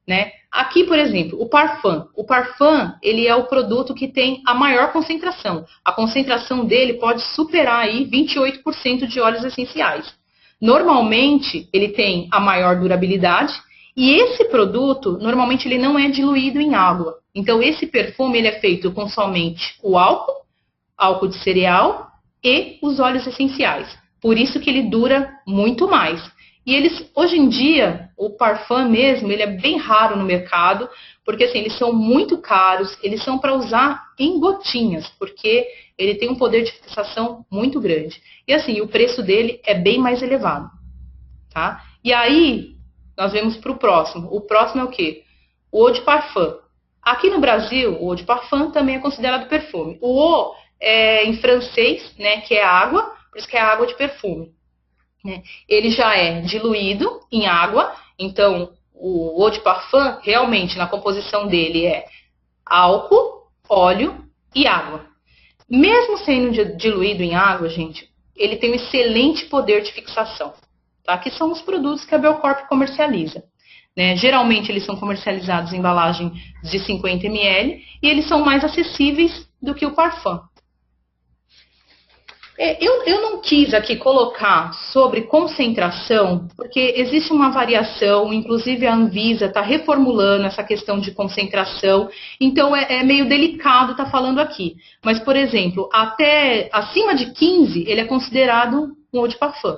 né? Aqui, por exemplo, o parfum. O parfum, ele é o produto que tem a maior concentração. A concentração dele pode superar aí 28% de óleos essenciais. Normalmente, ele tem a maior durabilidade e esse produto, normalmente, ele não é diluído em água. Então, esse perfume, ele é feito com somente o álcool de cereal e os óleos essenciais. Por isso que ele dura muito mais. E eles, hoje em dia, o parfum mesmo, ele é bem raro no mercado, porque assim, eles são muito caros, eles são para usar em gotinhas, porque ele tem um poder de fixação muito grande. E assim, o preço dele é bem mais elevado, tá? E aí, nós vemos para o próximo. O próximo é o quê? O eau de parfum. Aqui no Brasil, o eau de parfum também é considerado perfume. O eau é em francês, né, que é água, por isso que é água de perfume. Ele já é diluído em água, então o eau de parfum, realmente, na composição dele é álcool, óleo e água. Mesmo sendo diluído em água, gente, ele tem um excelente poder de fixação, tá? Que são os produtos que a Belcorp comercializa, né? Geralmente eles são comercializados em embalagem de 50 ml e eles são mais acessíveis do que o parfum. Eu não quis aqui colocar sobre concentração, porque existe uma variação, inclusive a Anvisa está reformulando essa questão de concentração, então é meio delicado estar falando aqui. Mas, por exemplo, até acima de 15, ele é considerado um eau de parfum.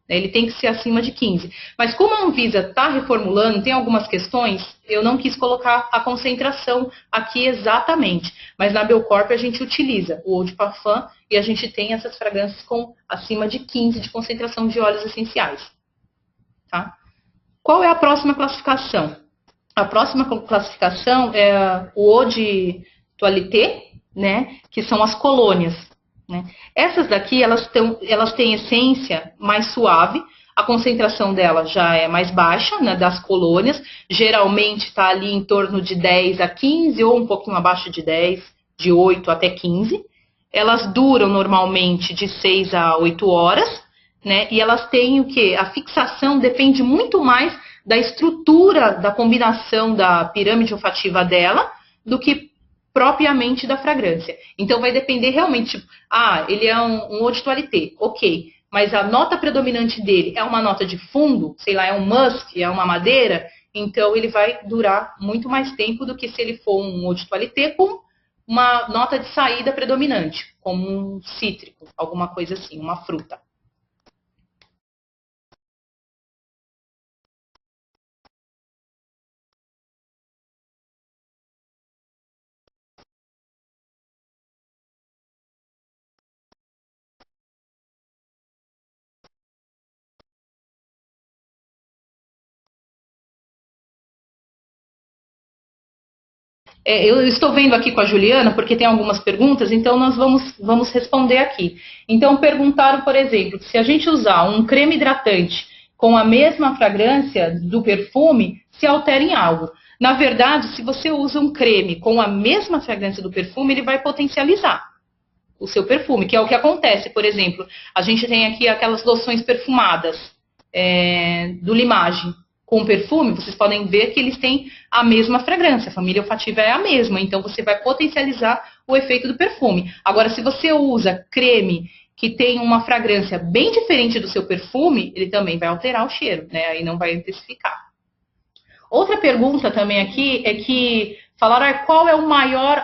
Ele tem que ser acima de 15. Mas como a Anvisa está reformulando, tem algumas questões, eu não quis colocar a concentração aqui exatamente. Mas na Belcorp a gente utiliza o eau de parfum e a gente tem essas fragrâncias com acima de 15 de concentração de óleos essenciais. Tá? Qual é a próxima classificação? A próxima classificação é o eau de toilette, né, que são as colônias. Né? Essas daqui, elas têm essência mais suave, a concentração dela já é mais baixa, né, das colônias, geralmente está ali em torno de 10 a 15 ou um pouquinho abaixo de 10, de 8 até 15. Elas duram normalmente de 6 a 8 horas, né, e elas têm o quê? A fixação depende muito mais da estrutura, da combinação da pirâmide olfativa dela, do que propriamente da fragrância. Então vai depender realmente, tipo, ele é um eau de toilette, ok, mas a nota predominante dele é uma nota de fundo, sei lá, é um musk, é uma madeira, então ele vai durar muito mais tempo do que se ele for um eau de toilette com uma nota de saída predominante, como um cítrico, alguma coisa assim, uma fruta. Eu estou vendo aqui com a Juliana, porque tem algumas perguntas, então nós vamos responder aqui. Então, perguntaram, por exemplo, se a gente usar um creme hidratante com a mesma fragrância do perfume, se altera em algo. Na verdade, se você usa um creme com a mesma fragrância do perfume, ele vai potencializar o seu perfume, que é o que acontece. Por exemplo, a gente tem aqui aquelas loções perfumadas do Limage. Com perfume, vocês podem ver que eles têm a mesma fragrância, a família olfativa é a mesma, então você vai potencializar o efeito do perfume. Agora, se você usa creme que tem uma fragrância bem diferente do seu perfume, ele também vai alterar o cheiro, né? Aí não vai intensificar. Outra pergunta também aqui é que falaram qual é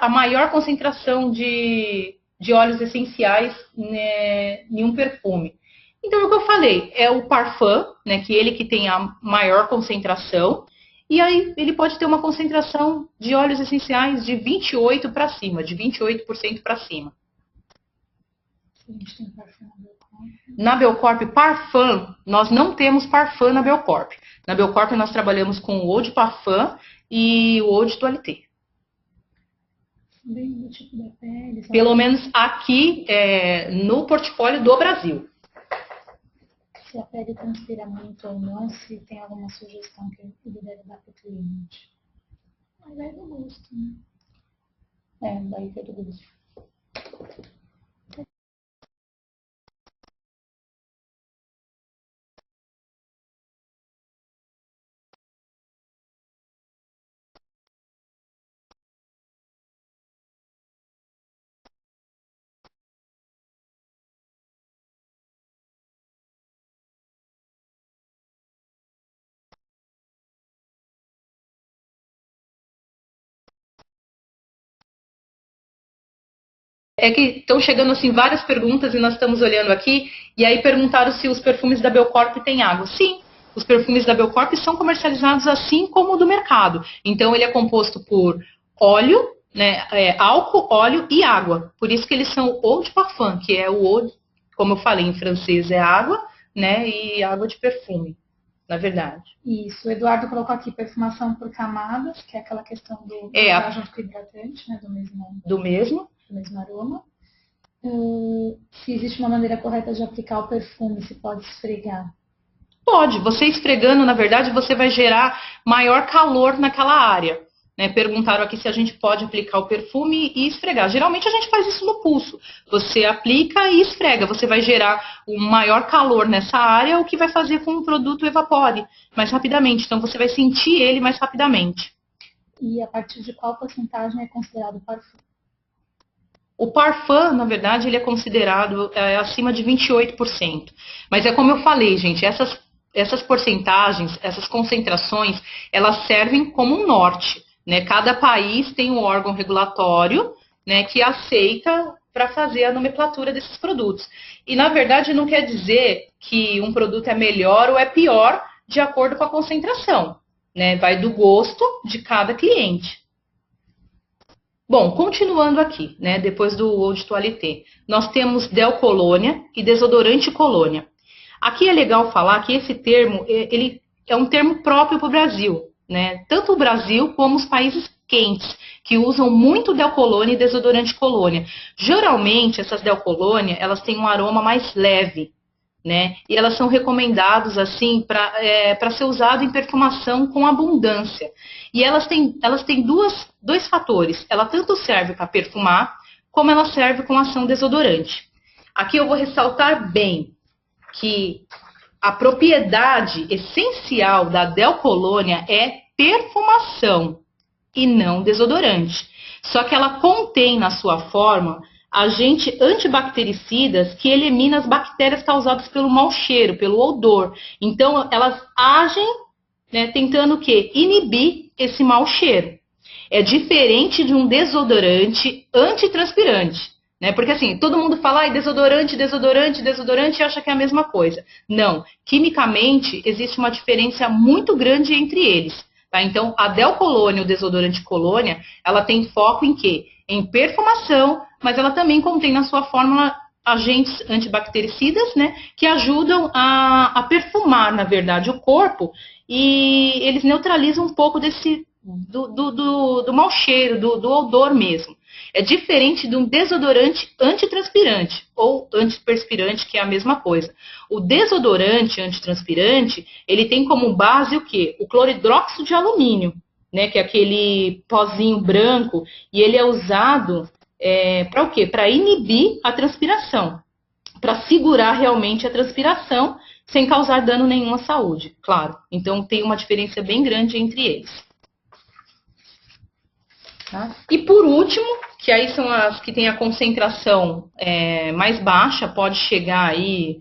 a maior concentração de óleos essenciais, né, em um perfume. Então, é o que eu falei, é o parfum, né, que ele que tem a maior concentração, e aí ele pode ter uma concentração de óleos essenciais de 28% para cima, de 28% para cima. A gente tem parfum na Belcorp. Na Belcorp, parfum, nós não temos parfum na Belcorp. Na Belcorp nós trabalhamos com o Eau de Parfum e o Eau de Toilette. Bem do tipo da pele. Pelo menos aqui no portfólio do Brasil. Se a pele transpira muito ou não, se tem alguma sugestão que ele deve dar para o cliente. Mas vai do gosto, né? Daí vai do gosto. É que estão chegando assim várias perguntas e nós estamos olhando aqui, e aí perguntaram se os perfumes da Belcorp têm água. Sim, os perfumes da Belcorp são comercializados assim como o do mercado. Então ele é composto por óleo, né, álcool, óleo e água. Por isso que eles são eau de parfum, que é o eau, como eu falei em francês, é água, né, e água de perfume, na verdade. Isso, o Eduardo colocou aqui perfumação por camadas, que é aquela questão do junto com o hidratante, né, do mesmo aroma. Se existe uma maneira correta de aplicar o perfume, se pode esfregar? Pode. Você esfregando, na verdade, você vai gerar maior calor naquela área. Né? Perguntaram aqui se a gente pode aplicar o perfume e esfregar. Geralmente a gente faz isso no pulso. Você aplica e esfrega. Você vai gerar um maior calor nessa área, o que vai fazer com que o produto evapore mais rapidamente. Então você vai sentir ele mais rapidamente. E a partir de qual porcentagem é considerado parfum? O parfum, na verdade, ele é considerado acima de 28%. Mas é como eu falei, gente, essas porcentagens, essas concentrações, elas servem como um norte. Né? Cada país tem um órgão regulatório, né, que aceita para fazer a nomenclatura desses produtos. E, na verdade, não quer dizer que um produto é melhor ou é pior de acordo com a concentração. Né? Vai do gosto de cada cliente. Bom, continuando aqui, né, depois do Eau de Toilette, nós temos Del Colônia e desodorante Colônia. Aqui é legal falar que esse termo, ele é um termo próprio para o Brasil, né? Tanto o Brasil como os países quentes, que usam muito Del Colônia e desodorante Colônia. Geralmente, essas Del Colônia, elas têm um aroma mais leve, né? E elas são recomendadas assim para ser usado em perfumação com abundância. E elas têm dois fatores. Ela tanto serve para perfumar, como ela serve com ação desodorante. Aqui eu vou ressaltar bem que a propriedade essencial da Del Colônia é perfumação e não desodorante. Só que ela contém na sua forma agentes antibactericidas que eliminam as bactérias causadas pelo mau cheiro, pelo odor. Então, elas agem, né, tentando o quê? Inibir esse mau cheiro. É diferente de um desodorante antitranspirante. né? Porque assim, todo mundo fala, ai, desodorante, desodorante, desodorante e acha que é a mesma coisa. Não, quimicamente existe uma diferença muito grande entre eles. Tá? Então, a Del Colônia, o desodorante Colônia, ela tem foco em quê? Em perfumação, mas ela também contém na sua fórmula agentes antibactericidas, né, que ajudam a perfumar, na verdade, o corpo, e eles neutralizam um pouco do mau cheiro, do odor mesmo. É diferente de um desodorante antitranspirante ou antiperspirante, que é a mesma coisa. O desodorante antitranspirante, ele tem como base o quê? O cloridróxido de alumínio, né, que é aquele pozinho branco, e ele é usado para o quê? Para inibir a transpiração, para segurar realmente a transpiração sem causar dano nenhum à saúde, claro. Então tem uma diferença bem grande entre eles. Tá? E por último, que aí são as que têm a concentração mais baixa, pode chegar aí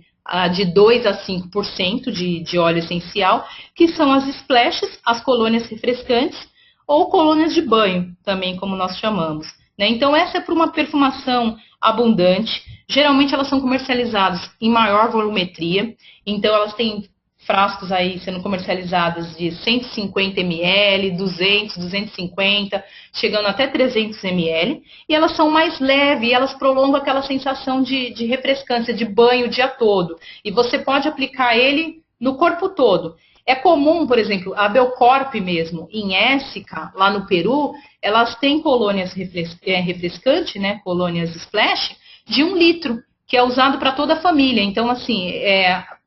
de 2 a 5% de óleo essencial, que são as splashes, as colônias refrescantes, ou colônias de banho, também como nós chamamos. Né? Então essa é para uma perfumação abundante, geralmente elas são comercializadas em maior volumetria, então elas têm frascos aí sendo comercializados de 150 ml, 200, 250, chegando até 300 ml, e elas são mais leves, e elas prolongam aquela sensação de refrescância, de banho o dia todo, e você pode aplicar ele no corpo todo. É comum, por exemplo, a Belcorp mesmo, em Éssica, lá no Peru, elas têm colônias refrescantes, né, colônias splash, de 1 litro, que é usado para toda a família. Então, assim,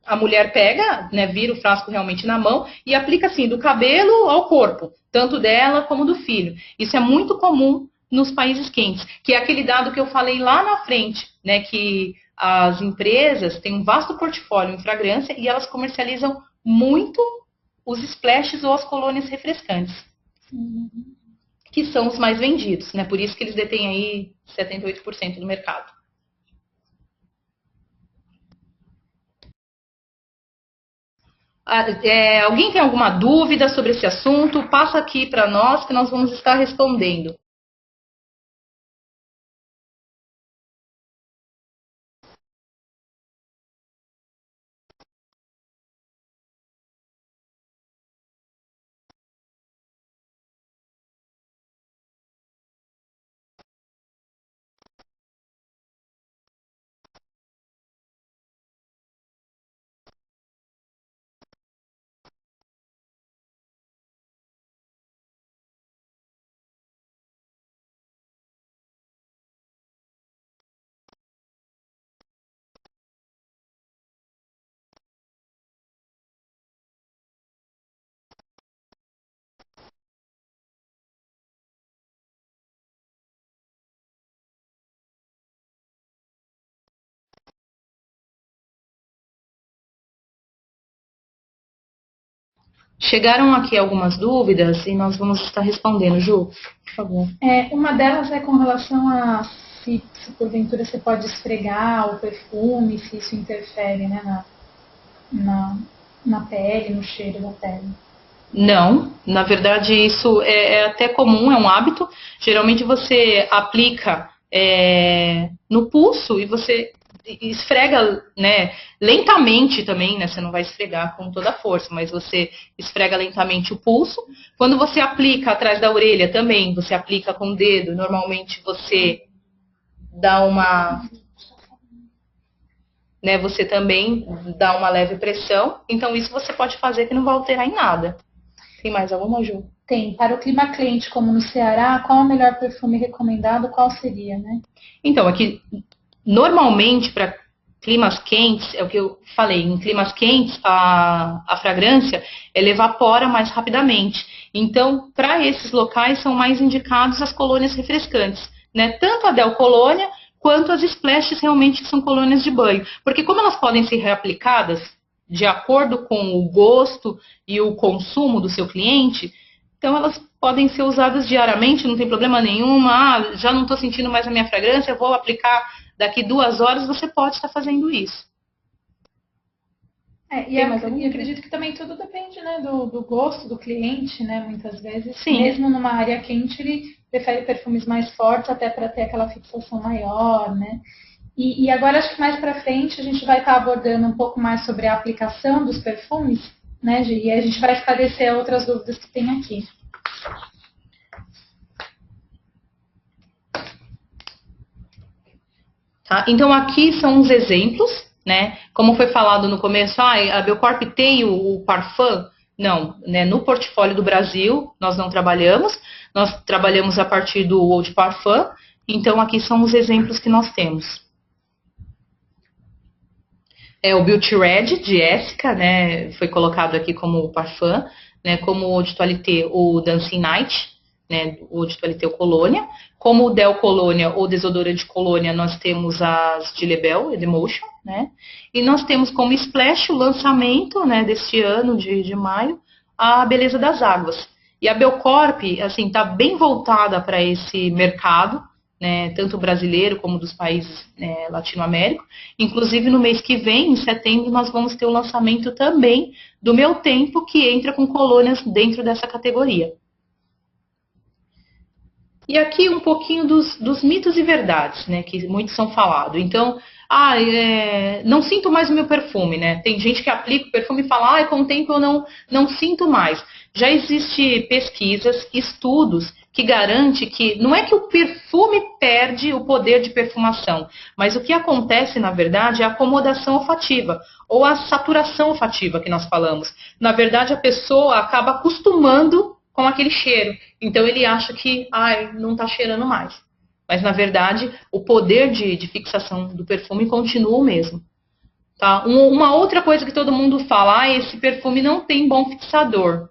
a mulher pega, né, vira o frasco realmente na mão e aplica assim, do cabelo ao corpo, tanto dela como do filho. Isso é muito comum nos países quentes, que é aquele dado que eu falei lá na frente, né, que as empresas têm um vasto portfólio em fragrância e elas comercializam muito os splashes ou as colônias refrescantes, que são os mais vendidos, né? Por isso que eles detêm aí 78% do mercado. Alguém tem alguma dúvida sobre esse assunto? Passa aqui para nós que nós vamos estar respondendo. Chegaram aqui algumas dúvidas e nós vamos estar respondendo. Ju, por favor. Uma delas é com relação a se porventura você pode esfregar o perfume, se isso interfere, né, na pele, no cheiro da pele. Não, na verdade isso é até comum, é um hábito. Geralmente você aplica no pulso e você esfrega, né, lentamente também, né? Você não vai esfregar com toda a força, mas você esfrega lentamente o pulso. Quando você aplica atrás da orelha também, você aplica com o dedo. Normalmente você dá né, você também dá uma leve pressão. Então isso você pode fazer que não vai alterar em nada. Tem mais alguma, Ju? Tem. Para o clima quente, como no Ceará, qual o melhor perfume recomendado? Qual seria, né? Então, aqui, normalmente, para climas quentes, é o que eu falei, em climas quentes, a fragrância, ela evapora mais rapidamente. Então, para esses locais, são mais indicados as colônias refrescantes, né? Tanto a Del Colônia, quanto as splashes realmente são colônias de banho. Porque como elas podem ser reaplicadas, de acordo com o gosto e o consumo do seu cliente, então elas podem ser usadas diariamente, não tem problema nenhum. Já não estou sentindo mais a minha fragrância, vou aplicar daqui 2 horas, você pode estar fazendo isso. E acredito que também tudo depende, né, do gosto do cliente, né, muitas vezes. Sim. Mesmo numa área quente, ele prefere perfumes mais fortes, até para ter aquela fixação maior, né? E agora, acho que mais para frente, a gente vai estar abordando um pouco mais sobre a aplicação dos perfumes, né, Gi? E a gente vai esclarecer outras dúvidas que tem aqui. Tá? Então, aqui são uns exemplos, né? Como foi falado no começo, a Belcorp tem o parfum? Não, né? No portfólio do Brasil, nós não trabalhamos. Nós trabalhamos a partir do Eau de Parfum. Então, aqui são os exemplos que nós temos. É o Beauty Red, de Essica, né? Foi colocado aqui como parfum, né? Como o Eau de Toilette, o Dancing Night, né? O Eau de Toilette, o Colônia. Como o Del Colônia ou desodorante de colônia, nós temos as de Lebel, Emotion, né? E nós temos como splash o lançamento, né, deste ano, de maio, a Beleza das Águas. E a Belcorp, assim, está bem voltada para esse mercado, né, tanto brasileiro como dos países, né, latino-américos. Inclusive, no mês que vem, em setembro, nós vamos ter o lançamento também do Meu Tempo, que entra com colônias dentro dessa categoria. E aqui um pouquinho dos mitos e verdades, né, que muitos são falados. Então, não sinto mais o meu perfume, né? Tem gente que aplica o perfume e fala, com o tempo eu não sinto mais. Já existem pesquisas, estudos que garantem que não é que o perfume perde o poder de perfumação, mas o que acontece, na verdade, é a acomodação olfativa, ou a saturação olfativa que nós falamos. Na verdade, a pessoa acaba acostumando com aquele cheiro. Então ele acha que não está cheirando mais. Mas na verdade o poder de fixação do perfume continua o mesmo. Tá? Uma outra coisa que todo mundo fala, esse perfume não tem bom fixador.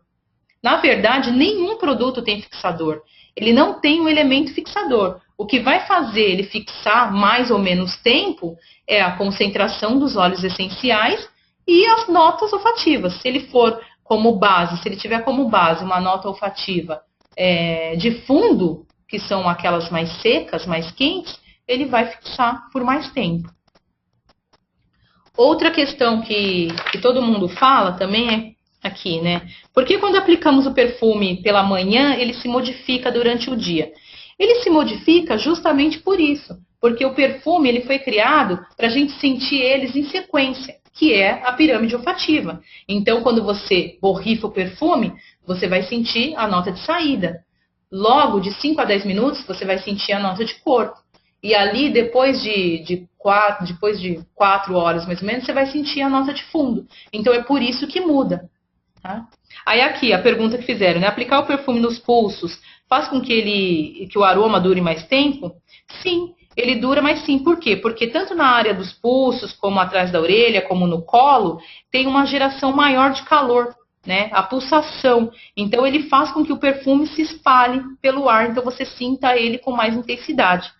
Na verdade, nenhum produto tem fixador. Ele não tem um elemento fixador. O que vai fazer ele fixar mais ou menos tempo é a concentração dos óleos essenciais e as notas olfativas. Se ele for como base, se ele tiver como base uma nota olfativa de fundo, que são aquelas mais secas, mais quentes, ele vai fixar por mais tempo. Outra questão que todo mundo fala também é aqui, né? Porque quando aplicamos o perfume pela manhã, ele se modifica durante o dia? Ele se modifica justamente por isso, porque o perfume ele foi criado para a gente sentir eles em sequência, que é a pirâmide olfativa. Então, quando você borrifa o perfume, você vai sentir a nota de saída. Logo, de 5 a 10 minutos, você vai sentir a nota de corpo. E ali, depois de 4 horas, mais ou menos, você vai sentir a nota de fundo. Então, é por isso que muda. Tá? Aí, aqui, a pergunta que fizeram, né? Aplicar o perfume nos pulsos faz com que o aroma dure mais tempo? Sim, ele dura mais sim. Por quê? Porque tanto na área dos pulsos, como atrás da orelha, como no colo, tem uma geração maior de calor, né? A pulsação. Então, ele faz com que o perfume se espalhe pelo ar, então você sinta ele com mais intensidade.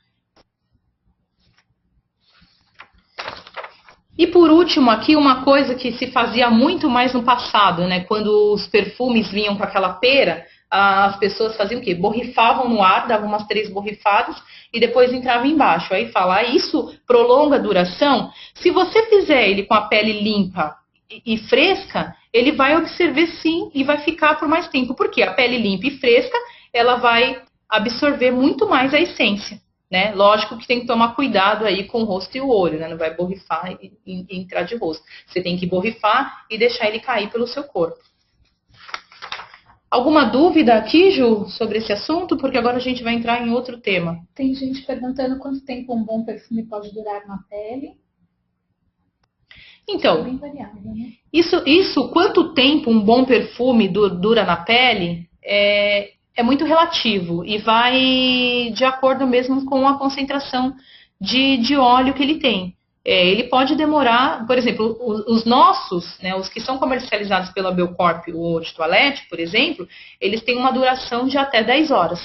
E por último, aqui uma coisa que se fazia muito mais no passado, né? Quando os perfumes vinham com aquela pera, as pessoas faziam o quê? Borrifavam no ar, davam umas 3 borrifadas e depois entrava embaixo. Aí fala, isso prolonga a duração? Se você fizer ele com a pele limpa e fresca, ele vai absorver sim e vai ficar por mais tempo. Por quê? A pele limpa e fresca, ela vai absorver muito mais a essência. Né? Lógico que tem que tomar cuidado aí com o rosto e o olho, né? Não vai borrifar e entrar de rosto. Você tem que borrifar e deixar ele cair pelo seu corpo. Alguma dúvida aqui, Ju, sobre esse assunto? Porque agora a gente vai entrar em outro tema. Tem gente perguntando quanto tempo um bom perfume pode durar na pele. Então, é bem variável, né? Isso, quanto tempo um bom perfume dura na pele, é muito relativo e vai de acordo mesmo com a concentração de óleo que ele tem. Ele pode demorar, por exemplo, os nossos, né, os que são comercializados pela Belcorp, o Eau de Toilette, por exemplo, eles têm uma duração de até 10 horas.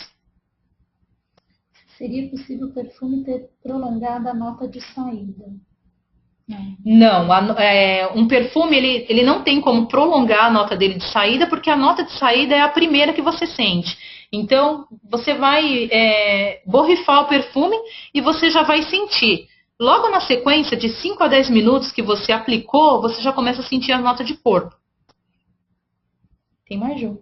Seria possível o perfume ter prolongado a nota de saída? Não, um perfume ele não tem como prolongar a nota dele de saída, porque a nota de saída é a primeira que você sente. Então, você vai borrifar o perfume e você já vai sentir. Logo na sequência de 5 a 10 minutos que você aplicou, você já começa a sentir a nota de corpo. Tem mais, Ju?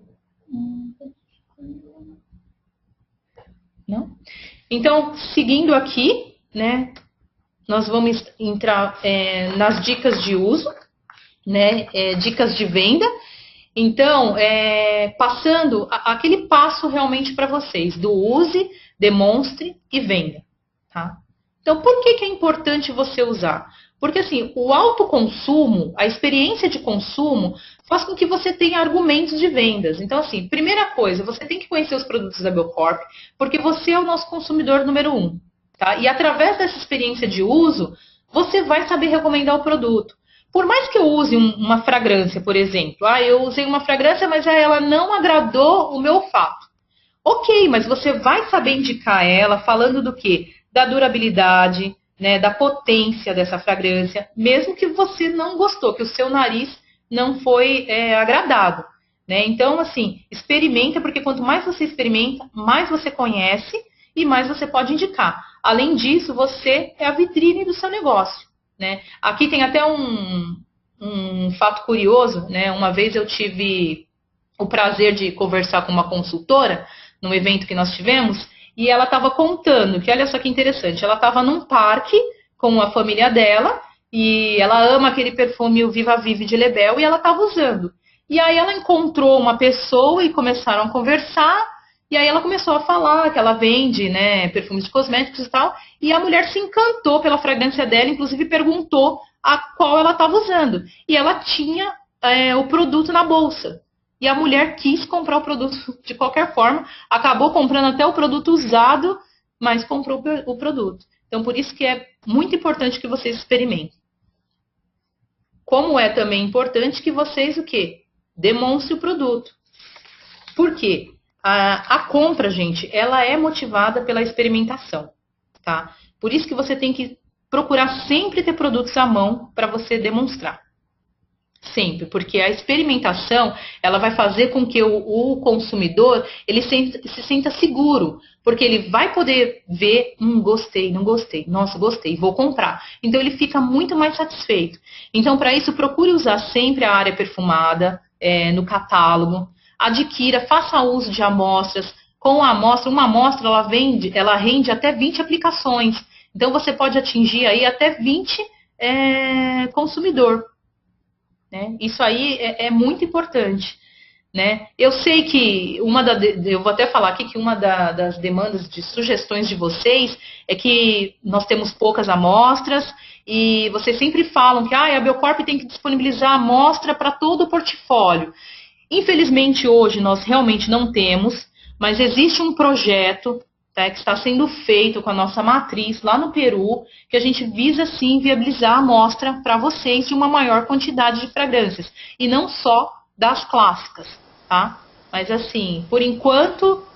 Então, seguindo aqui, né, nós vamos entrar nas dicas de uso, né, dicas de venda. Então, passando aquele passo realmente para vocês, do use, demonstre e venda. Tá? Então, por que é importante você usar? Porque assim, o autoconsumo, a experiência de consumo, faz com que você tenha argumentos de vendas. Então, assim, primeira coisa, você tem que conhecer os produtos da Belcorp, porque você é o nosso consumidor número 1. Tá? E através dessa experiência de uso, você vai saber recomendar o produto. Por mais que eu use uma fragrância, por exemplo, eu usei uma fragrância, mas ela não agradou o meu olfato. Ok, mas você vai saber indicar ela falando do quê? Da durabilidade, né, da potência dessa fragrância, mesmo que você não gostou, que o seu nariz não foi agradado. Né? Então, assim, experimenta, porque quanto mais você experimenta, mais você conhece e mais você pode indicar. Além disso, você é a vitrine do seu negócio. Né? Aqui tem até um fato curioso, né? Uma vez eu tive o prazer de conversar com uma consultora num evento que nós tivemos e ela estava contando que, olha só que interessante, ela estava num parque com a família dela e ela ama aquele perfume, o Viva Vive de Lebel, e ela estava usando. E aí ela encontrou uma pessoa e começaram a conversar. E aí ela começou a falar que ela vende, né, perfumes de cosméticos e tal, e a mulher se encantou pela fragrância dela, inclusive perguntou a qual ela estava usando. E ela tinha o produto na bolsa. E a mulher quis comprar o produto de qualquer forma, acabou comprando até o produto usado, mas comprou o produto. Então, por isso que é muito importante que vocês experimentem. Como é também importante que vocês, o quê? Demonstrem o produto. Por quê? A compra, gente, ela é motivada pela experimentação, tá? Por isso que você tem que procurar sempre ter produtos à mão para você demonstrar. Sempre, porque a experimentação, ela vai fazer com que o consumidor, ele se sinta seguro, porque ele vai poder ver, gostei, não gostei, nossa, gostei, vou comprar. Então, ele fica muito mais satisfeito. Então, para isso, procure usar sempre a área perfumada no catálogo. Adquira, faça uso de amostras. Com a amostra, uma amostra ela rende até 20 aplicações. Então você pode atingir aí até 20 consumidor. Né? Isso aí é muito importante. Né? Eu sei que eu vou até falar aqui que uma das demandas de sugestões de vocês é que nós temos poucas amostras e vocês sempre falam que a Belcorp tem que disponibilizar a amostra para todo o portfólio. Infelizmente, hoje nós realmente não temos, mas existe um projeto, tá, que está sendo feito com a nossa matriz lá no Peru, que a gente visa, sim, viabilizar a amostra para vocês de uma maior quantidade de fragrâncias, e não só das clássicas, tá? Mas, assim, por enquanto,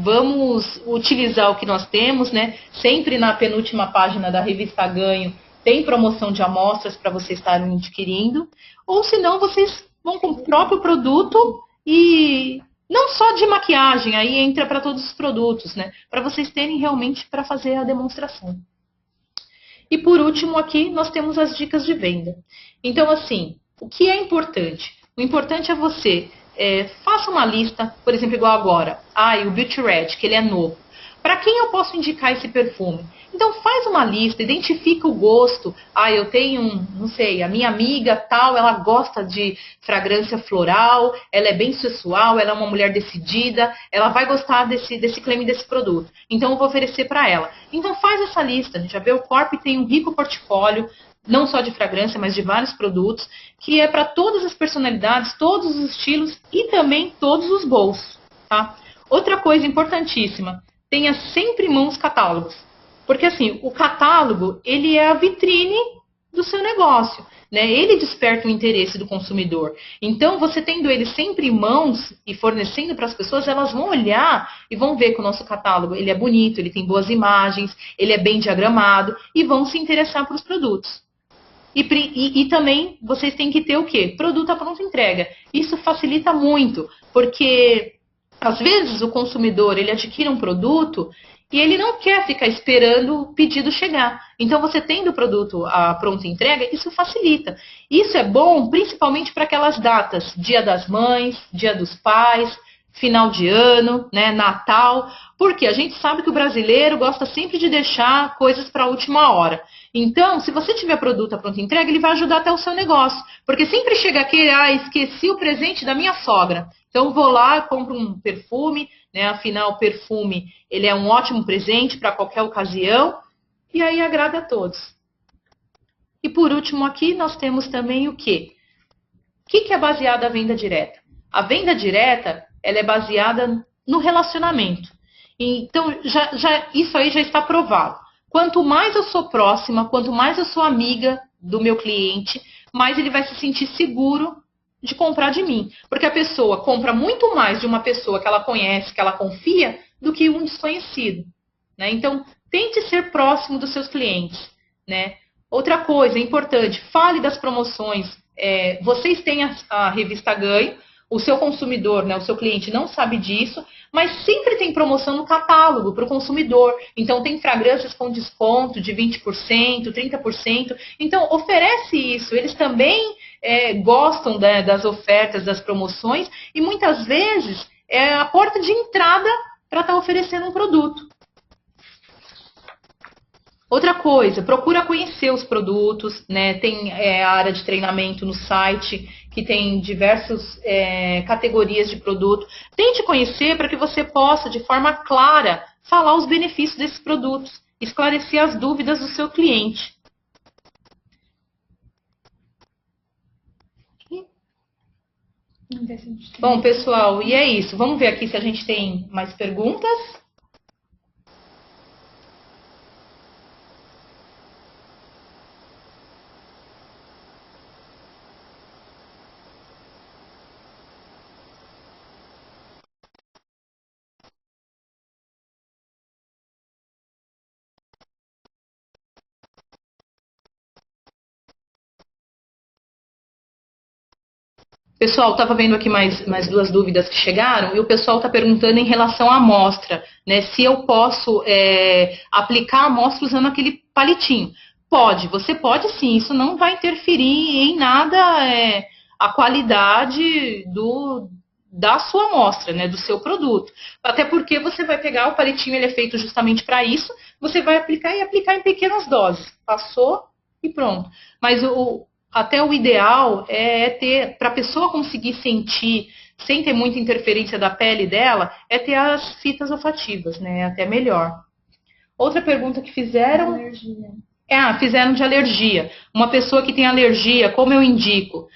vamos utilizar o que nós temos, né? Sempre na penúltima página da revista Ganho tem promoção de amostras para vocês estarem adquirindo, ou senão vocês vão com o próprio produto e não só de maquiagem, aí entra para todos os produtos, né? Para vocês terem realmente para fazer a demonstração. E por último aqui nós temos as dicas de venda. Então assim, o que é importante? O importante é você faça uma lista, por exemplo, igual agora. O Beauty Red, que ele é novo. Para quem eu posso indicar esse perfume? Então faz uma lista, identifica o gosto. Eu tenho, não sei, a minha amiga tal, ela gosta de fragrância floral, ela é bem sensual, ela é uma mulher decidida, ela vai gostar desse claim desse produto. Então eu vou oferecer para ela. Então faz essa lista, gente. A Belcorp tem um rico portfólio, não só de fragrância, mas de vários produtos, que é para todas as personalidades, todos os estilos e também todos os bolsos. Tá? Outra coisa importantíssima, tenha sempre em mãos catálogos. Porque assim, o catálogo, ele é a vitrine do seu negócio, né? Ele desperta o interesse do consumidor. Então, você tendo ele sempre em mãos e fornecendo para as pessoas, elas vão olhar e vão ver que o nosso catálogo, ele é bonito, ele tem boas imagens, ele é bem diagramado e vão se interessar por os produtos. E também vocês têm que ter o quê? Produto à pronta entrega. Isso facilita muito, porque às vezes o consumidor, ele adquire um produto e ele não quer ficar esperando o pedido chegar. Então, você tendo o produto à pronta entrega, isso facilita. Isso é bom, principalmente para aquelas datas, Dia das Mães, Dia dos Pais, final de ano, né, Natal, porque a gente sabe que o brasileiro gosta sempre de deixar coisas para a última hora. Então, se você tiver produto à pronta entrega, ele vai ajudar até o seu negócio, porque sempre chega aquele, esqueci o presente da minha sogra. Então, vou lá, compro um perfume, né, afinal, o perfume ele é um ótimo presente para qualquer ocasião, e aí agrada a todos. E por último aqui, nós temos também o quê? O que é baseado a venda direta? A venda direta, ela é baseada no relacionamento. Então, isso aí já está provado. Quanto mais eu sou próxima, quanto mais eu sou amiga do meu cliente, mais ele vai se sentir seguro de comprar de mim. Porque a pessoa compra muito mais de uma pessoa que ela conhece, que ela confia, do que um desconhecido, né? Então, tente ser próximo dos seus clientes, né? Outra coisa importante, fale das promoções. Vocês têm a revista Ganho, o seu consumidor, né, o seu cliente não sabe disso, mas sempre tem promoção no catálogo para o consumidor. Então, tem fragrâncias com desconto de 20%, 30%. Então, oferece isso. Eles também gostam das ofertas, das promoções, e muitas vezes é a porta de entrada para estar oferecendo um produto. Outra coisa, procura conhecer os produtos, né? Tem a área de treinamento no site, que tem diversas categorias de produto. Tente conhecer para que você possa, de forma clara, falar os benefícios desses produtos, esclarecer as dúvidas do seu cliente. Bom, pessoal, e é isso. Vamos ver aqui se a gente tem mais perguntas. Pessoal, estava vendo aqui mais duas dúvidas que chegaram, e o pessoal está perguntando em relação à amostra, né? Se eu posso aplicar a amostra usando aquele palitinho. Pode, você pode sim, isso não vai interferir em nada a qualidade da sua amostra, né? Do seu produto. Até porque você vai pegar o palitinho, ele é feito justamente para isso, você vai aplicar e aplicar em pequenas doses. Passou e pronto. Mas até o ideal é ter, para a pessoa conseguir sentir, sem ter muita interferência da pele dela, é ter as fitas olfativas, né? Até melhor. Outra pergunta que fizeram... Alergia. Fizeram de alergia. Uma pessoa que tem alergia, como eu indico?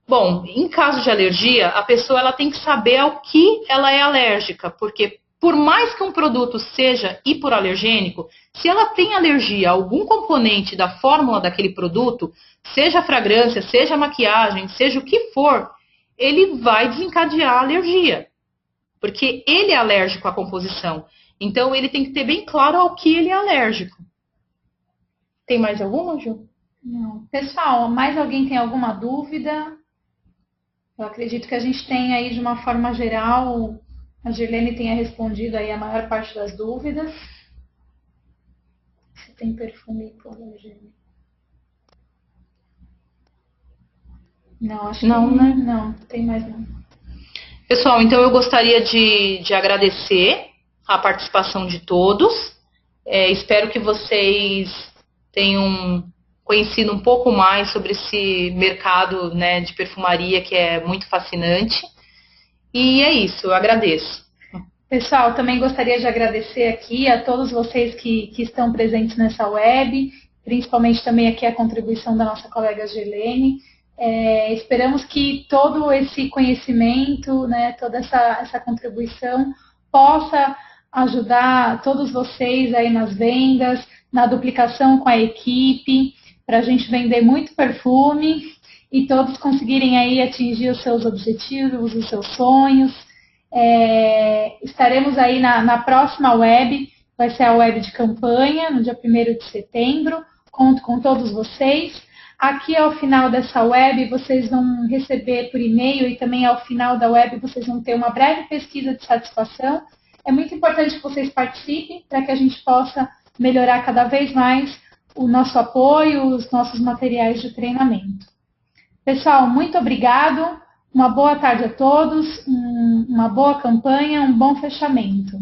Bom, em caso de alergia, a pessoa ela tem que saber ao que ela é alérgica, porque por mais que um produto seja hipoalergênico, se ela tem alergia a algum componente da fórmula daquele produto, seja a fragrância, seja a maquiagem, seja o que for, ele vai desencadear a alergia, porque ele é alérgico à composição. Então, ele tem que ter bem claro ao que ele é alérgico. Tem mais alguma, Ju? Não. Pessoal, mais alguém tem alguma dúvida? Eu acredito que a gente tem aí, de uma forma geral, a Girlene tenha respondido aí a maior parte das dúvidas. Se tem perfume hipoalergênico. Não, acho que não, né? Não, tem mais não. Pessoal, então eu gostaria de agradecer a participação de todos. Espero que vocês tenham conhecido um pouco mais sobre esse mercado, né, de perfumaria, que é muito fascinante. E é isso, eu agradeço. Pessoal, também gostaria de agradecer aqui a todos vocês que estão presentes nessa web, principalmente também aqui a contribuição da nossa colega Girlene. Esperamos que todo esse conhecimento, né, toda essa contribuição possa ajudar todos vocês aí nas vendas, na duplicação com a equipe, para a gente vender muito perfume e todos conseguirem aí atingir os seus objetivos, os seus sonhos. Estaremos aí na próxima web, vai ser a web de campanha, no dia 1º de setembro. Conto com todos vocês. Aqui ao final dessa web vocês vão receber por e-mail, e também ao final da web vocês vão ter uma breve pesquisa de satisfação. É muito importante que vocês participem para que a gente possa melhorar cada vez mais o nosso apoio, os nossos materiais de treinamento. Pessoal, muito obrigado. Uma boa tarde a todos, uma boa campanha, um bom fechamento.